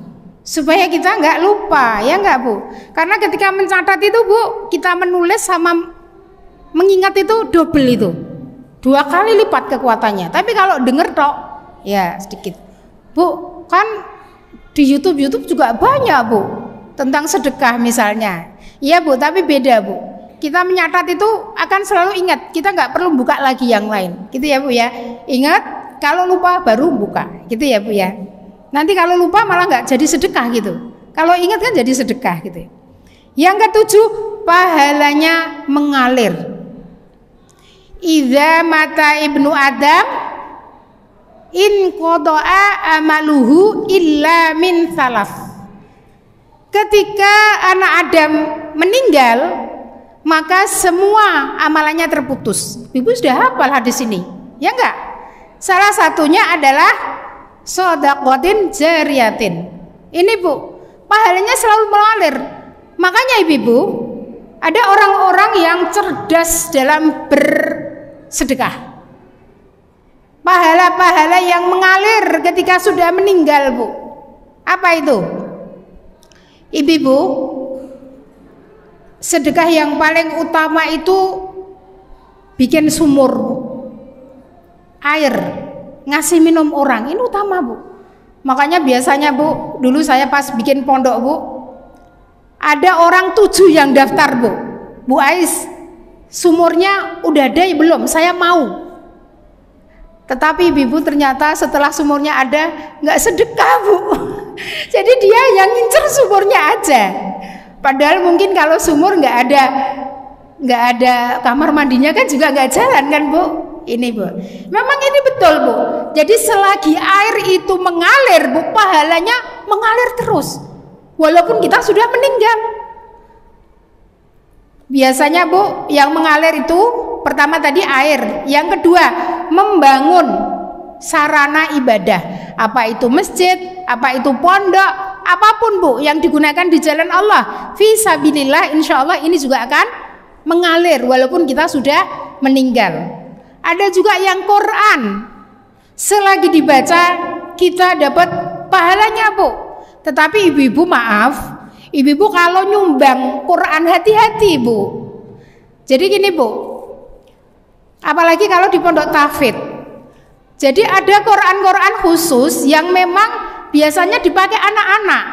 supaya kita nggak lupa, ya nggak, Bu? Karena ketika mencatat itu, Bu, kita menulis sama mengingat itu double itu, 2 kali lipat kekuatannya. Tapi kalau denger tok ya sedikit, Bu. Kan di YouTube juga banyak, Bu, tentang sedekah misalnya. Iya, Bu, tapi beda, Bu. Kita menyatat itu akan selalu ingat, kita nggak perlu buka lagi yang lain, gitu ya, Bu, ya. Ingat, kalau lupa baru buka, gitu ya, Bu, ya. Nanti kalau lupa malah nggak jadi sedekah gitu. Kalau ingat kan jadi sedekah gitu. Yang ke-7, pahalanya mengalir. Idza mata ibnu Adam in qada'a amaluhu illa min salaf. ketika anak Adam meninggal, maka semua amalannya terputus. Ibu sudah hafal hadis ini, ya enggak? Salah satunya adalah shadaqatin jariyatin. Ini Bu, pahalanya selalu mengalir. Makanya ibu-ibu, ada orang-orang yang cerdas dalam bersedekah. Pahala-pahala yang mengalir ketika sudah meninggal, Bu. Apa itu? Ibu-ibu, sedekah yang paling utama itu bikin sumur, Bu. Air, ngasih minum orang, ini utama, Bu. Makanya biasanya, Bu, dulu saya pas bikin pondok, Bu, ada orang 7 yang daftar, Bu. Bu Ais, sumurnya udah ada ya belum? Saya mau. Tetapi ibu ternyata setelah sumurnya ada, nggak sedekah, Bu. Jadi dia yang ngincer sumurnya aja. Padahal mungkin kalau sumur nggak ada kamar mandinya kan juga nggak jalan kan, Bu. Ini, Bu, memang ini betul, Bu. Jadi selagi air itu mengalir, Bu, pahalanya mengalir terus walaupun kita sudah meninggal. Biasanya, Bu, yang mengalir itu pertama tadi air, yang kedua membangun sarana ibadah, apa itu masjid, apa itu pondok, apapun, Bu, yang digunakan di jalan Allah fisabilillah, insya Allah ini juga akan mengalir walaupun kita sudah meninggal. Ada juga yang Quran, selagi dibaca kita dapat pahalanya, Bu. Tetapi ibu-ibu maaf, ibu-ibu kalau nyumbang Quran hati-hati, Bu. Jadi gini, Bu, apalagi kalau di pondok tahfidz. Jadi ada Quran-Quran khusus yang memang biasanya dipakai anak-anak,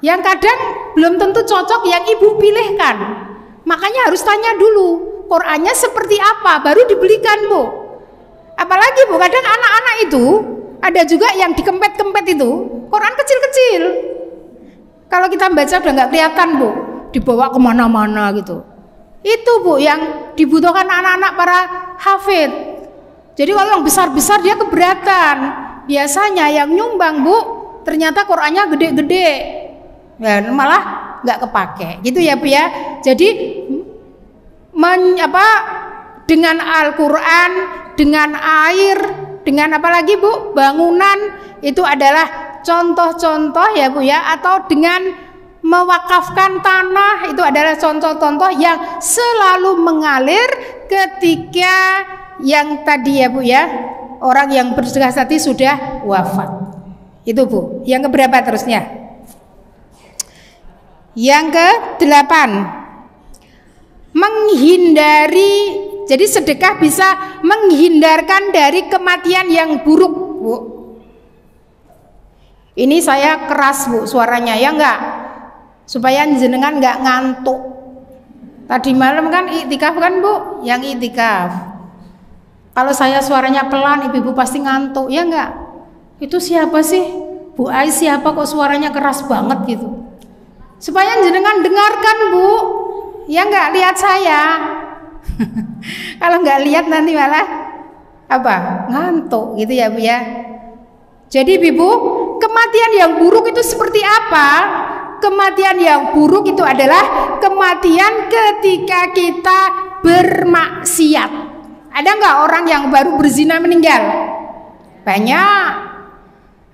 yang kadang belum tentu cocok yang ibu pilihkan. Makanya harus tanya dulu Qurannya seperti apa, baru dibelikan, Bu. Apalagi, Bu, kadang anak-anak itu ada juga yang dikempet-kempet itu Quran kecil-kecil. Kalau kita baca udah nggak kelihatan, Bu, dibawa kemana-mana gitu. Itu, Bu, yang dibutuhkan anak-anak para hafid. Jadi kalau yang besar-besar dia keberatan. Biasanya yang nyumbang, Bu, ternyata Qurannya gede-gede, ya, malah nggak kepake. Gitu ya, Bu, ya. Jadi dengan Al-Quran, dengan air, dengan apa lagi, Bu, bangunan, itu adalah contoh-contoh ya, Bu, ya. Atau dengan mewakafkan tanah, itu adalah contoh-contoh yang selalu mengalir ketika yang tadi ya, Bu, ya, orang yang bersedekah tadi sudah wafat. Itu, Bu. Yang keberapa terusnya? Yang ke-8, menghindari. Jadi sedekah bisa menghindarkan dari kematian yang buruk, Bu. Ini saya keras, Bu, suaranya, ya enggak? Supaya jenengan enggak ngantuk. Tadi malam kan iktikaf kan, Bu? Yang iktikaf. Kalau saya suaranya pelan, ibu-ibu pasti ngantuk, ya enggak? Itu siapa sih? Bu Ais siapa kok suaranya keras banget gitu? Supaya jenengan dengarkan, Bu. Ya enggak, lihat saya. Kalau enggak lihat nanti malah apa? Ngantuk gitu ya, Bu, ya. Jadi, Ibu, kematian yang buruk itu seperti apa? Kematian yang buruk itu adalah kematian ketika kita bermaksiat. Ada enggak orang yang baru berzina meninggal? Banyak.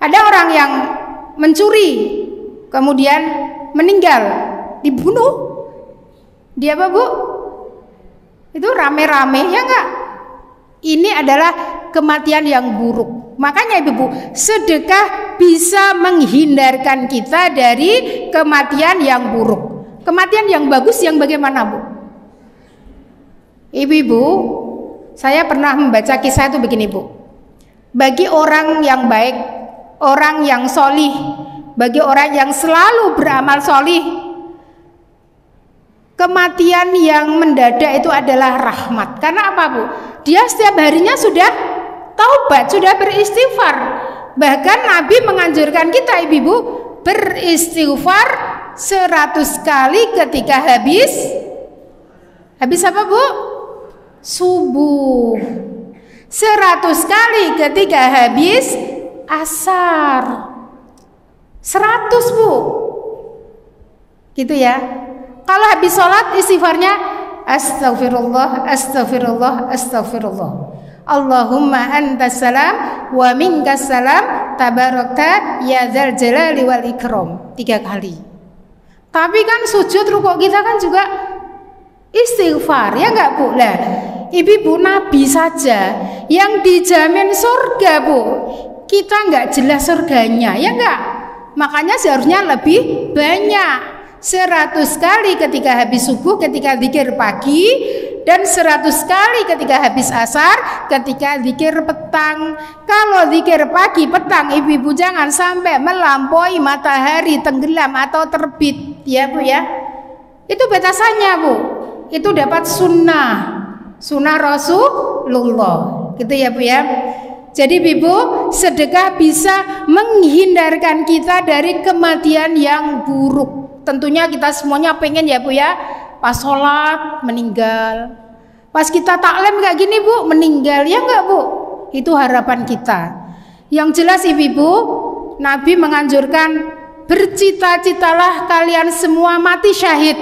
Ada orang yang mencuri kemudian meninggal, dibunuh. Dia apa, Bu? Itu rame-rame, ya enggak? Ini adalah kematian yang buruk. Makanya, Ibu, sedekah bisa menghindarkan kita dari kematian yang buruk. Kematian yang bagus yang bagaimana, Bu? Ibu-ibu, saya pernah membaca kisah itu begini, Bu. Bagi orang yang baik, orang yang solih, bagi orang yang selalu beramal solih, kematian yang mendadak itu adalah rahmat. Karena apa, Bu? Dia setiap harinya sudah taubat, sudah beristighfar. Bahkan Nabi menganjurkan kita, ibu-ibu, beristighfar 100 kali ketika habis apa, Bu? Subuh. 100 kali ketika habis asar. 100, Bu. Gitu ya. Kalau habis sholat istighfarnya astagfirullah, astagfirullah, astagfirullah. Allahumma antas salam wa minkas salam tabarakta ya dzal jalali wal ikram 3 kali. Tapi kan sujud rukuk kita kan juga istighfar, ya enggak Bu? Lah, ibu Nabi saja yang dijamin surga Bu, kita enggak jelas surganya, ya enggak? Makanya seharusnya lebih banyak, 100 kali ketika habis subuh, ketika zikir pagi, dan 100 kali ketika habis asar, ketika zikir petang. Kalau zikir pagi petang, ibu-ibu jangan sampai melampaui matahari tenggelam atau terbit, ya Bu ya. Itu batasannya Bu. Itu dapat sunnah Rasulullah, gitu ya Bu ya. Jadi ibu, sedekah bisa menghindarkan kita dari kematian yang buruk. Tentunya kita semuanya pengen ya Bu ya, pas sholat meninggal, pas kita taklim kayak gini Bu meninggal, ya enggak Bu? Itu harapan kita. Yang jelas ibu, Nabi menganjurkan bercita-citalah kalian semua mati syahid,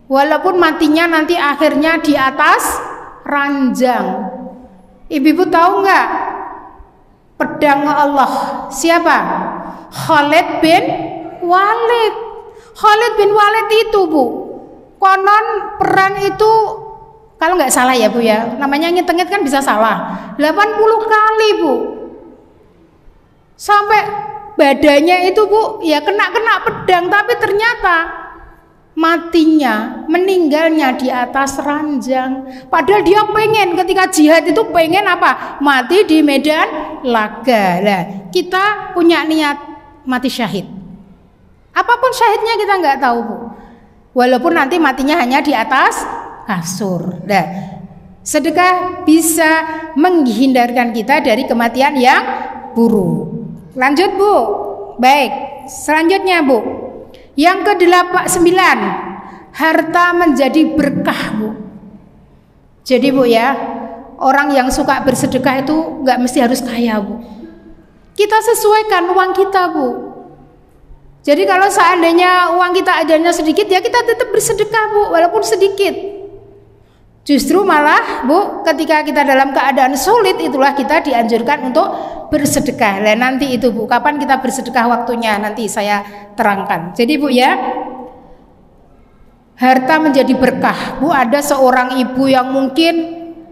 walaupun matinya nanti akhirnya di atas ranjang. Ibu tahu enggak pedang Allah siapa? Khalid bin Walid. Khalid bin Walid itu Bu, konon perang itu kalau nggak salah ya Bu ya, namanya ngiteng kan bisa salah, 80 kali Bu, sampai badannya itu Bu ya kena pedang, tapi ternyata matinya, meninggalnya di atas ranjang. Padahal dia pengen ketika jihad itu pengen apa? Mati di medan laga. Lah, kita punya niat mati syahid. Apapun syahidnya kita nggak tahu Bu, walaupun nanti matinya hanya di atas kasur. Nah, sedekah bisa menghindarkan kita dari kematian yang buruk. Lanjut Bu. Baik, selanjutnya Bu, yang ke-9, harta menjadi berkah Bu. Jadi Bu ya, orang yang suka bersedekah itu nggak mesti harus kaya Bu. Kita sesuaikan uang kita Bu. Jadi kalau seandainya uang kita adanya sedikit, ya kita tetap bersedekah Bu, walaupun sedikit. Justru malah Bu, ketika kita dalam keadaan sulit, itulah kita dianjurkan untuk bersedekah. Nah nanti itu Bu, kapan kita bersedekah waktunya nanti saya terangkan. Jadi Bu ya, harta menjadi berkah Bu. Ada seorang ibu yang mungkin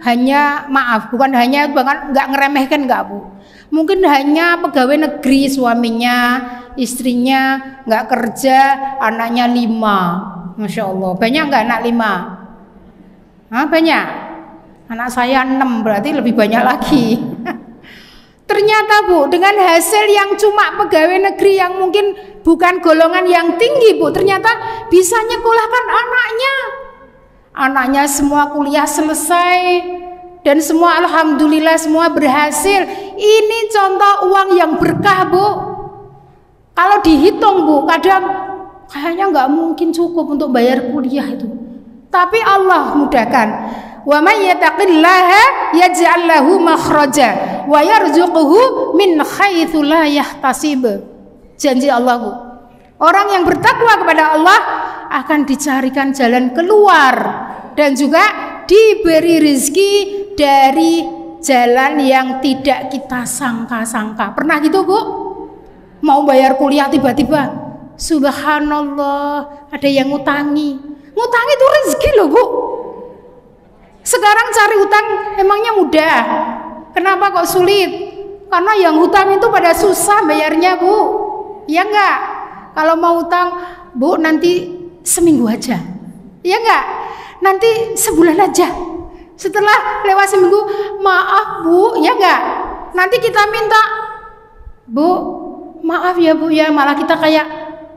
hanya, maaf, bukan hanya, bahkan nggak ngeremehkan nggak Bu, mungkin hanya pegawai negeri suaminya, istrinya nggak kerja, anaknya 5. Masya Allah, banyak nggak anak 5? Hah, banyak. Anak saya 6, berarti lebih banyak lagi. Ternyata Bu, dengan hasil yang cuma pegawai negeri yang mungkin bukan golongan yang tinggi Bu, ternyata bisa nyekolahkan anaknya. Anaknya semua kuliah selesai, dan semua alhamdulillah semua berhasil. Ini contoh uang yang berkah Bu. Kalau dihitung Bu, kadang kayaknya nggak mungkin cukup untuk bayar kuliah itu, tapi Allah mudahkan. Wa may yattaqillaha yaj'al lahu makhraja wa yarzuquhu min haitsu la yahtasib. Janji Allah Bu, orang yang bertakwa kepada Allah akan dicarikan jalan keluar dan juga diberi rezeki dari jalan yang tidak kita sangka-sangka. Pernah gitu Bu? Mau bayar kuliah tiba-tiba subhanallah ada yang ngutangi. Ngutangi itu rezeki loh Bu. Sekarang cari utang emangnya mudah? Kenapa kok sulit? Karena yang hutang itu pada susah bayarnya Bu. Ya enggak? Kalau mau utang Bu nanti seminggu aja. Ya enggak? Nanti sebulan aja. Setelah lewat seminggu, maaf Bu, ya enggak? Nanti kita minta, Bu, maaf ya Bu ya, malah kita kayak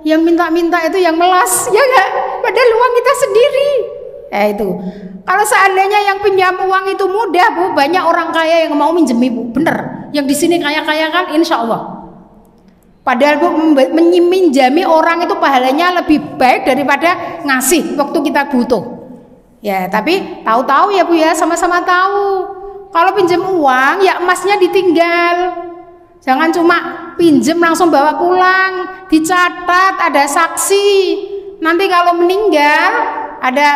yang minta-minta itu yang melas, ya enggak? Padahal uang kita sendiri. Itu. Kalau seandainya yang pinjam uang itu mudah Bu, banyak orang kaya yang mau minjemi Bu, bener. Yang di sini kaya-kaya kan, insya Allah. Padahal Bu, meminjami orang itu pahalanya lebih baik daripada ngasih waktu kita butuh. Ya, tapi tahu-tahu ya Bu ya, sama-sama tahu. Kalau pinjam uang, ya emasnya ditinggal. Jangan cuma pinjam langsung bawa pulang, dicatat, ada saksi. nanti kalau meninggal ada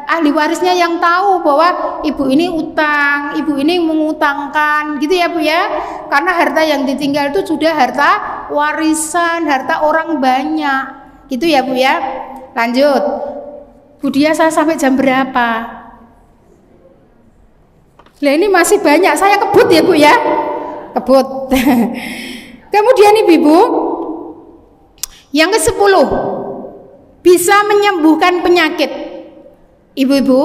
ahli warisnya yang tahu bahwa ibu ini utang, ibu ini mengutangkan, gitu ya Bu ya. Karena harta yang ditinggal itu sudah harta warisan, harta orang banyak, gitu ya Bu ya. Lanjut, Bu Dia, saya sampai jam berapa? Lah ini masih banyak, saya kebut ya Bu ya, kebut. Kemudian Ibu, yang ke-10, bisa menyembuhkan penyakit. Ibu-ibu,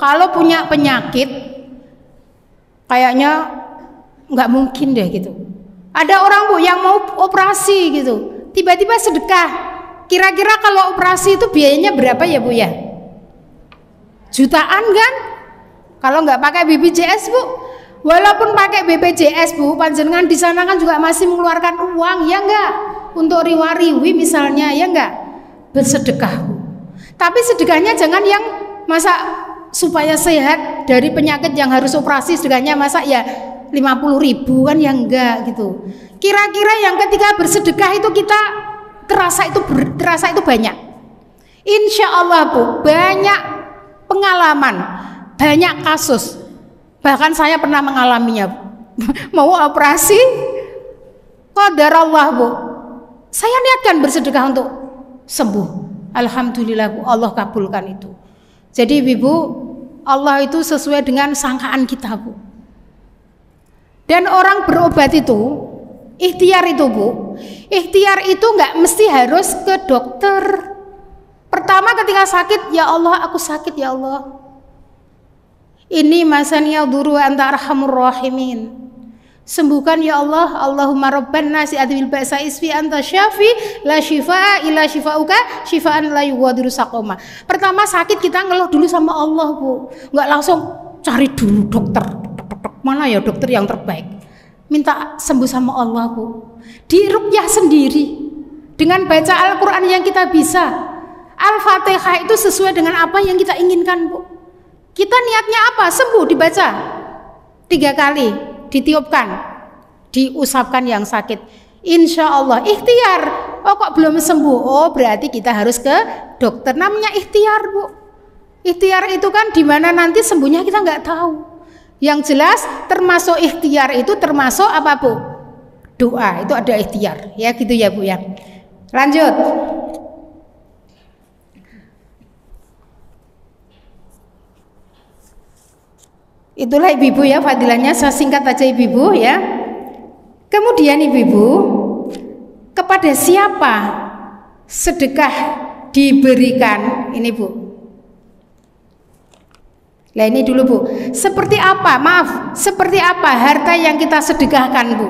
kalau punya penyakit kayaknya nggak mungkin deh gitu. Ada orang Bu yang mau operasi gitu, tiba-tiba sedekah. Kira-kira kalau operasi itu biayanya berapa ya Bu ya? Jutaan kan? Kalau nggak pakai BPJS Bu. Walaupun pakai BPJS Bu, panjenengan di sana kan juga masih mengeluarkan uang, ya enggak? Untuk riwa-riwi misalnya, ya enggak? Bersedekah Bu. Tapi sedekahnya jangan yang masa supaya sehat dari penyakit yang harus operasi, sedekahnya masa ya 50.000 kan, ya enggak gitu. Kira-kira yang ketika bersedekah itu kita terasa itu banyak. Insya Allah Bu, banyak pengalaman, banyak kasus. Bahkan saya pernah mengalaminya. Mau operasi, qadarallah Bu, saya niatkan bersedekah untuk sembuh. Alhamdulillah Bu, Allah kabulkan itu. Jadi Ibu, Allah itu sesuai dengan sangkaan kita Bu. Dan orang berobat itu, ikhtiar itu Bu, ikhtiar itu nggak mesti harus ke dokter. Pertama ketika sakit, ya Allah aku sakit ya Allah, ini masaniya duru anta arhamur rahimin, sembuhkan ya Allah. Allahumma rabban nasi adbil ba'sa isfi anta syafi la shifaa illa shifauka shifaan la yughadiru saqoma. Pertama sakit kita ngeluh dulu sama Allah Bu, nggak langsung cari dulu dokter. Mana ya dokter yang terbaik? Minta sembuh sama Allah Bu. Diruqyah sendiri dengan baca Al-Quran yang kita bisa. Al-Fatihah itu sesuai dengan apa yang kita inginkan Bu. Kita niatnya apa? Sembuh, dibaca 3 kali, ditiupkan, diusapkan yang sakit. Insya Allah ikhtiar. Oh kok belum sembuh? Oh berarti kita harus ke dokter. Namanya ikhtiar Bu. Ikhtiar itu kan dimana nanti sembuhnya kita nggak tahu. Yang jelas termasuk ikhtiar itu termasuk apa Bu? Doa, itu ada ikhtiar. Ya gitu ya Bu ya. Lanjut. Itulah ibu-ibu ya fadilahnya, saya singkat aja ibu-ibu ya. Kemudian ibu-ibu, kepada siapa sedekah diberikan ini Bu? Nah ini dulu Bu, seperti apa, maaf, seperti apa harta yang kita sedekahkan Bu?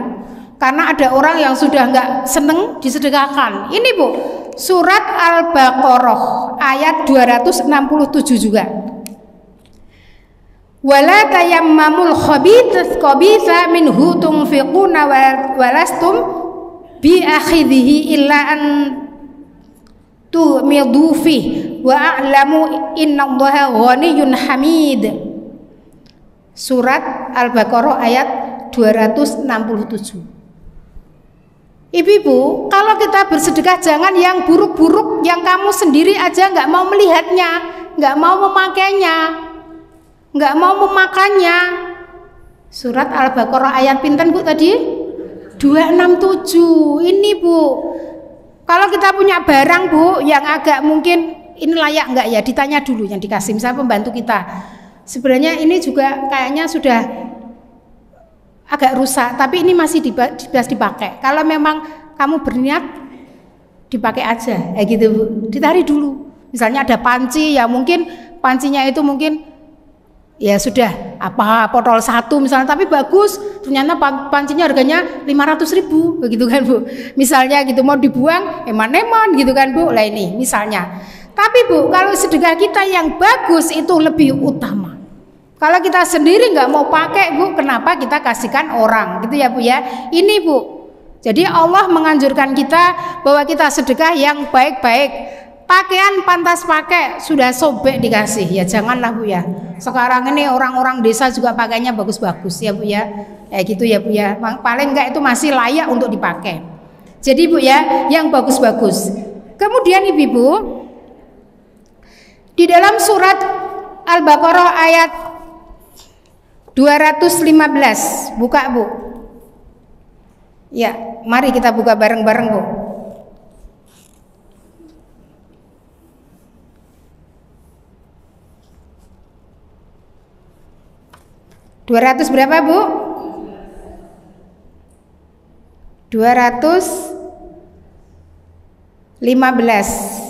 Karena ada orang yang sudah nggak seneng disedekahkan. Ini Bu, surat Al-Baqarah ayat 267 juga. Wala tayammamul khabitha minhu tunfiquna walastum bi akhidhihi illa an tu'midu fi wa a'lamu innallaha ghaniyyun hamid. Surat Al-Baqarah ayat 267. Ibu-ibu, kalau kita bersedekah jangan yang buruk-buruk, yang kamu sendiri aja nggak mau melihatnya, nggak mau memakainya, nggak mau memakannya. Surat Al-Baqarah ayat pinten Bu tadi? 267. Ini Bu, kalau kita punya barang Bu yang agak mungkin ini layak nggak ya, ditanya dulu yang dikasih, misalnya pembantu kita, sebenarnya ini juga kayaknya sudah agak rusak, tapi ini masih bisa dipakai. Kalau memang kamu berniat dipakai aja, gitu Bu, ditarik dulu. Misalnya ada panci, ya mungkin pancinya itu mungkin ya sudah apa botol 1 misalnya, tapi bagus, ternyata pancinya harganya 500.000 begitu kan Bu, misalnya gitu, mau dibuang eman-eman gitu kan Bu. Lah ini misalnya. Tapi Bu, kalau sedekah kita yang bagus itu lebih utama. Kalau kita sendiri nggak mau pakai Bu, kenapa kita kasihkan orang gitu ya Bu ya. Ini Bu, jadi Allah menganjurkan kita bahwa kita sedekah yang baik-baik. Pakaian pantas pakai sudah sobek dikasih, ya janganlah Bu ya. Sekarang ini orang-orang desa juga pakainya bagus-bagus ya Bu ya, gitu ya Bu ya. Paling enggak itu masih layak untuk dipakai. Jadi Bu ya, yang bagus-bagus. Kemudian ibu-ibu, Di dalam surat Al-Baqarah ayat 215, buka Bu. Ya, mari kita buka bareng-bareng Bu. 200 berapa Bu? 215.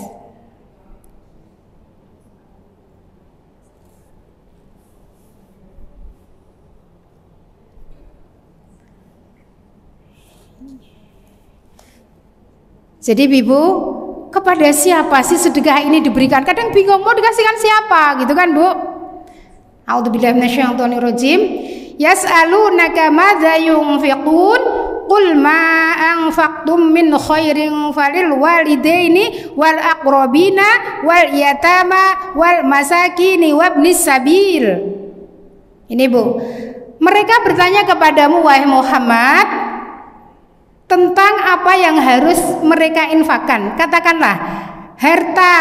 Jadi Ibu, kepada siapa sih sedekah ini diberikan? Kadang bingung mau dikasihkan siapa gitu kan Bu? A'udzubillahi minasyaitonirrajim. Yas'alunaka madza yunfiqun qul ma anfaqtum min khairin falil walidaini wal aqrabina wal yatama wal masakini wabnis sabil. Ini Bu, mereka bertanya kepadamu wahai Muhammad tentang apa yang harus mereka infakkan. Katakanlah, harta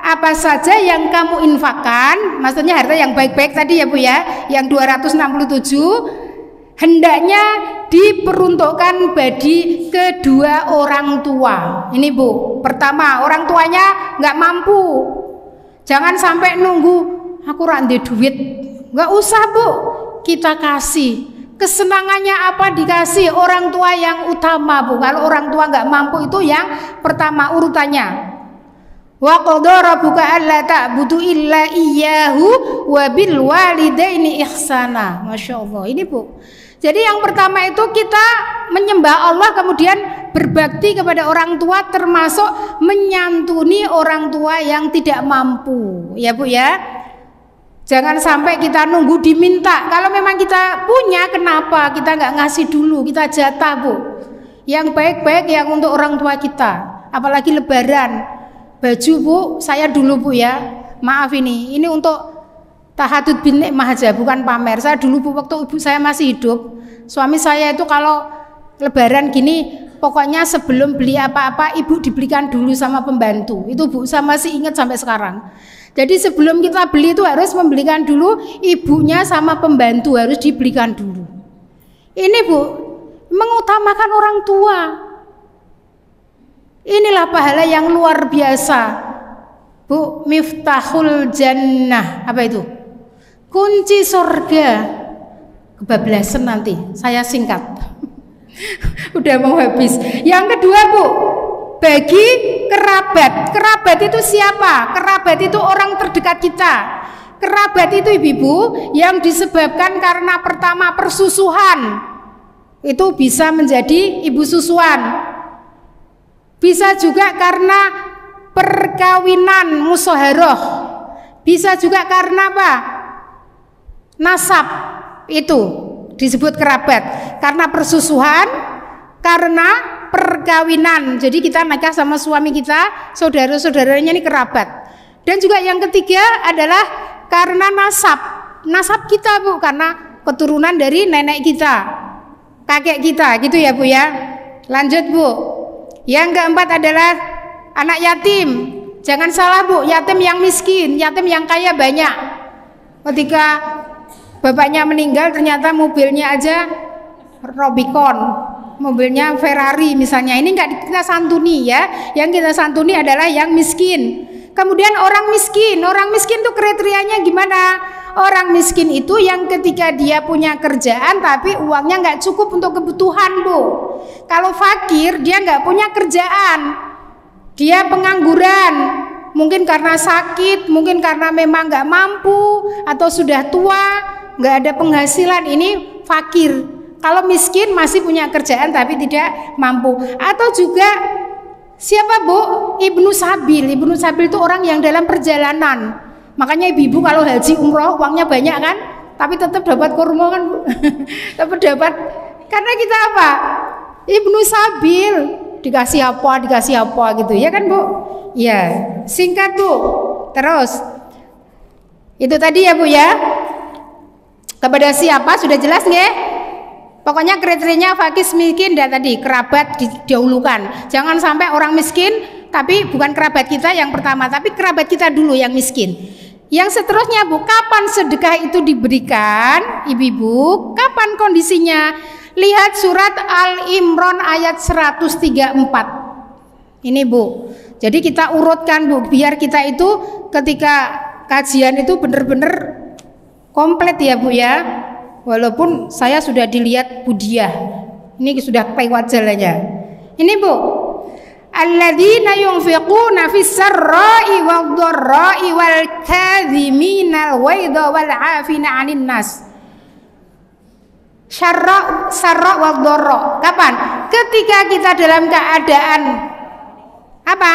apa saja yang kamu infakkan, maksudnya harta yang baik-baik tadi ya Bu ya, yang 267 hendaknya diperuntukkan bagi kedua orang tua. Ini Bu, pertama orang tuanya nggak mampu, jangan sampai nunggu aku rande duit, nggak usah Bu, kita kasih. Kesenangannya apa dikasih orang tua yang utama Bu. Kalau orang tua nggak mampu itu yang pertama urutannya. Wa qadara rabbuka alla ta'budu illa iyyahu wa bil walidaini ihsana. Masya Allah. Ini Bu. Jadi yang pertama itu kita menyembah Allah, kemudian berbakti kepada orang tua, termasuk menyantuni orang tua yang tidak mampu. Ya Bu ya. Jangan sampai kita nunggu diminta. Kalau memang kita punya, kenapa kita nggak ngasih dulu? Kita jatah Bu. Yang baik-baik yang untuk orang tua kita. Apalagi Lebaran. Baju Bu, saya dulu Bu ya. Maaf ini untuk tahadud bin nikmah aja, bukan pamer. Saya dulu Bu, waktu ibu saya masih hidup, suami saya itu kalau Lebaran gini, pokoknya sebelum beli apa-apa ibu dibelikan dulu sama pembantu. Itu Bu, saya masih ingat sampai sekarang. Jadi sebelum kita beli itu harus membelikan dulu, ibunya sama pembantu harus dibelikan dulu. Ini Bu, mengutamakan orang tua. Inilah pahala yang luar biasa. Bu, miftahul jannah. Apa itu? Kunci surga. Kebablasan nanti, saya singkat. Udah mau habis. Yang kedua Bu, bagi kerabat. Kerabat itu siapa? Kerabat itu orang terdekat kita. Kerabat itu ibu-ibu yang disebabkan karena pertama persusuhan. Itu bisa menjadi ibu susuan. Bisa juga karena perkawinan musyawarah. Bisa juga karena apa? Nasab. Itu disebut kerabat. Karena persusuhan, karena perkawinan. Jadi kita nikah sama suami kita, saudara-saudaranya ini kerabat. Dan juga yang ketiga adalah karena nasab. Nasab kita Bu, karena keturunan dari nenek kita, kakek kita, gitu ya Bu ya. Lanjut Bu. Yang keempat adalah anak yatim. Jangan salah Bu, yatim yang miskin, yatim yang kaya banyak. Ketika bapaknya meninggal ternyata mobilnya aja Robicon, mobilnya Ferrari misalnya, ini nggak kita santuni ya. Yang kita santuni adalah yang miskin. Kemudian orang miskin itu kriterianya gimana? Orang miskin itu yang ketika dia punya kerjaan tapi uangnya nggak cukup untuk kebutuhan Bu. Kalau fakir dia nggak punya kerjaan, dia pengangguran, mungkin karena sakit, mungkin karena memang nggak mampu atau sudah tua, nggak ada penghasilan, ini fakir. Kalau miskin masih punya kerjaan tapi tidak mampu. Atau juga siapa Bu? Ibnu Sabil. Ibnu Sabil itu orang yang dalam perjalanan. Makanya ibu-ibu kalau haji umroh uangnya banyak kan, tapi tetap dapat kurma kan Bu. Tetap dapat, karena kita apa? Ibnu Sabil, dikasih apa gitu ya kan Bu? Ya, singkat Bu. Terus itu tadi ya Bu ya. Kepada siapa sudah jelas nggih? Pokoknya kriterianya fakir, miskin, dan tadi kerabat didahulukan. Jangan sampai orang miskin tapi bukan kerabat kita yang pertama, tapi kerabat kita dulu yang miskin. Yang seterusnya Bu, kapan sedekah itu diberikan? Ibu-ibu, kapan kondisinya? Lihat surat Al-Imran ayat 134. Ini Bu. Jadi kita urutkan Bu, biar kita itu ketika kajian itu benar-benar komplit ya Bu ya. Walaupun saya sudah dilihat Bu Diah. Ini sudah lewat jalannya. Ini Bu. Alladzina yunfiquna fis sarra'i wad-dharra'i wal kadhiminal ghaidha wal 'afina 'anil nas. Sarra wad-dharra. Kapan? Ketika kita dalam keadaan apa?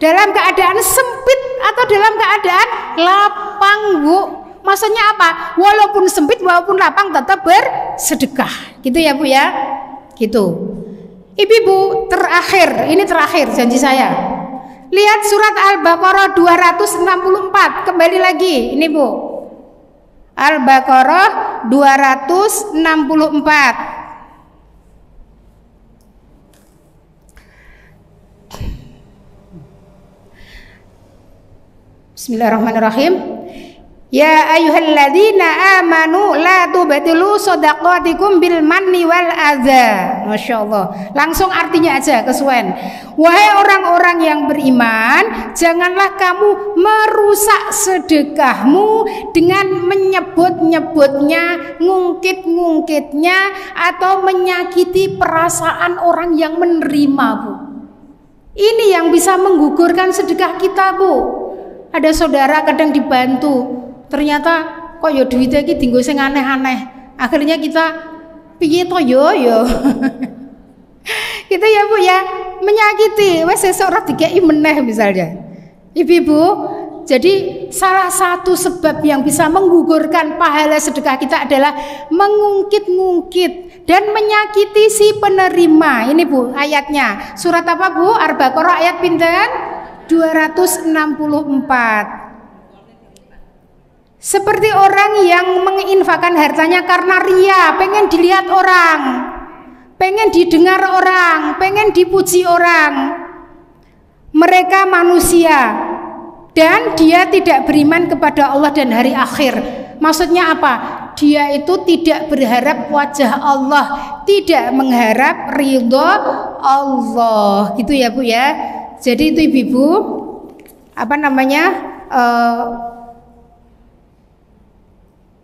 Dalam keadaan sempit atau dalam keadaan lapang, Bu. Maksudnya apa? Walaupun sempit, walaupun lapang tetap bersedekah. Gitu ya, Bu ya? Gitu. Ibu-ibu, terakhir, ini terakhir janji saya. Lihat surat Al-Baqarah 264, kembali lagi. Ini Bu. Al-Baqarah 264. Bismillahirrahmanirrahim. Ya ayyuhalladzina amanu la tubtilu shadaqatikum bil manni wal adza. Masya Allah. Langsung artinya aja kesuwen. Wahai orang-orang yang beriman, janganlah kamu merusak sedekahmu dengan menyebut-nyebutnya, ngungkit-ngungkitnya, atau menyakiti perasaan orang yang menerima, Bu. Ini yang bisa menggugurkan sedekah kita, Bu. Ada saudara kadang dibantu, ternyata kok ya duitnya iki dienggo sing aneh-aneh. Akhirnya kita piye to yo. Gitu ya Bu ya, menyakiti wes sesuk ora dikeki meneh misalnya. Ibu-ibu, jadi salah satu sebab yang bisa menggugurkan pahala sedekah kita adalah mengungkit-ngungkit dan menyakiti si penerima. Ini Bu ayatnya. Surat apa Bu? Al-Baqarah ayat pinten? 264. Seperti orang yang menginfakkan hartanya karena ria, pengen dilihat orang, pengen didengar orang, pengen dipuji orang. Mereka manusia dan dia tidak beriman kepada Allah dan hari akhir. Maksudnya apa? Dia itu tidak berharap wajah Allah, tidak mengharap ridho Allah. Gitu ya Bu ya. Jadi itu ibu-ibu, apa namanya,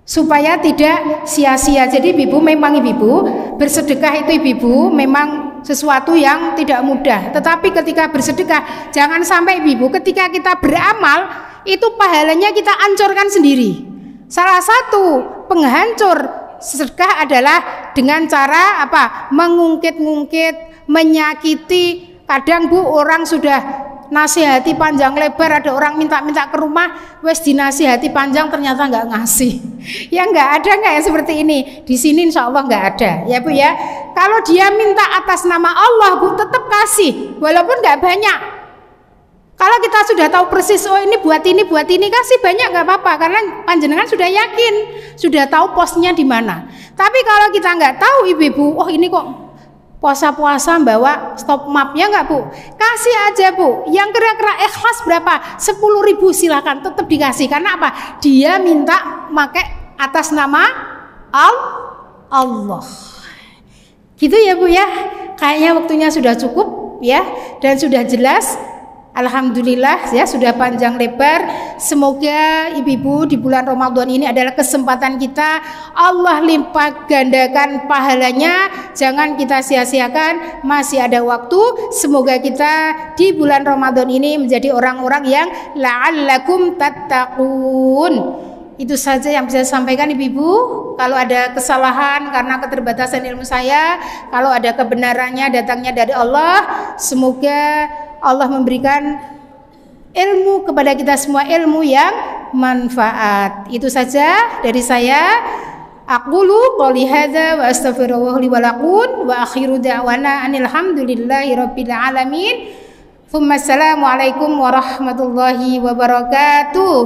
supaya tidak sia-sia. Jadi ibu memang ibu bersedekah itu ibu memang sesuatu yang tidak mudah. Tetapi ketika bersedekah jangan sampai ibu ketika kita beramal itu pahalanya kita hancurkan sendiri. Salah satu penghancur sedekah adalah dengan cara apa? Mengungkit-ungkit, menyakiti. Kadang Bu orang sudah nasihati panjang lebar, ada orang minta-minta ke rumah, wes dinasihati panjang ternyata nggak ngasih. Ya nggak ada nggak ya seperti ini. Di sini insya Allah nggak ada ya Bu ya. Kalau dia minta atas nama Allah Bu tetap kasih walaupun nggak banyak. Kalau kita sudah tahu persis, oh ini buat ini kasih banyak nggak apa-apa karena panjenengan sudah yakin, sudah tahu posnya di mana. Tapi kalau kita nggak tahu ibu-ibu, oh ini kok puasa-puasa bawa stop mapnya nggak Bu? Kasih aja Bu. Yang kira-kira ikhlas berapa? 10.000 silakan tetap dikasih. Karena apa? Dia minta pakai atas nama Allah. Gitu ya Bu ya. Kayaknya waktunya sudah cukup ya dan sudah jelas. Alhamdulillah ya sudah panjang lebar. Semoga ibu-ibu di bulan Ramadan ini adalah kesempatan kita. Allah limpah gandakan pahalanya. Jangan kita sia-siakan. Masih ada waktu. Semoga kita di bulan Ramadan ini menjadi orang-orang yang la'allakum tattaqun. Itu saja yang bisa saya sampaikan ibu-ibu. Kalau ada kesalahan karena keterbatasan ilmu saya, kalau ada kebenarannya datangnya dari Allah. Semoga Allah memberikan ilmu kepada kita semua, ilmu yang manfaat. Itu saja dari saya. Aqulu qouli hadza wa astaghfirullah li wa lakum wa akhiru da'wana anil hamdulillahi rabbil alamin. Assalamualaikum warahmatullahi wabarakatuh.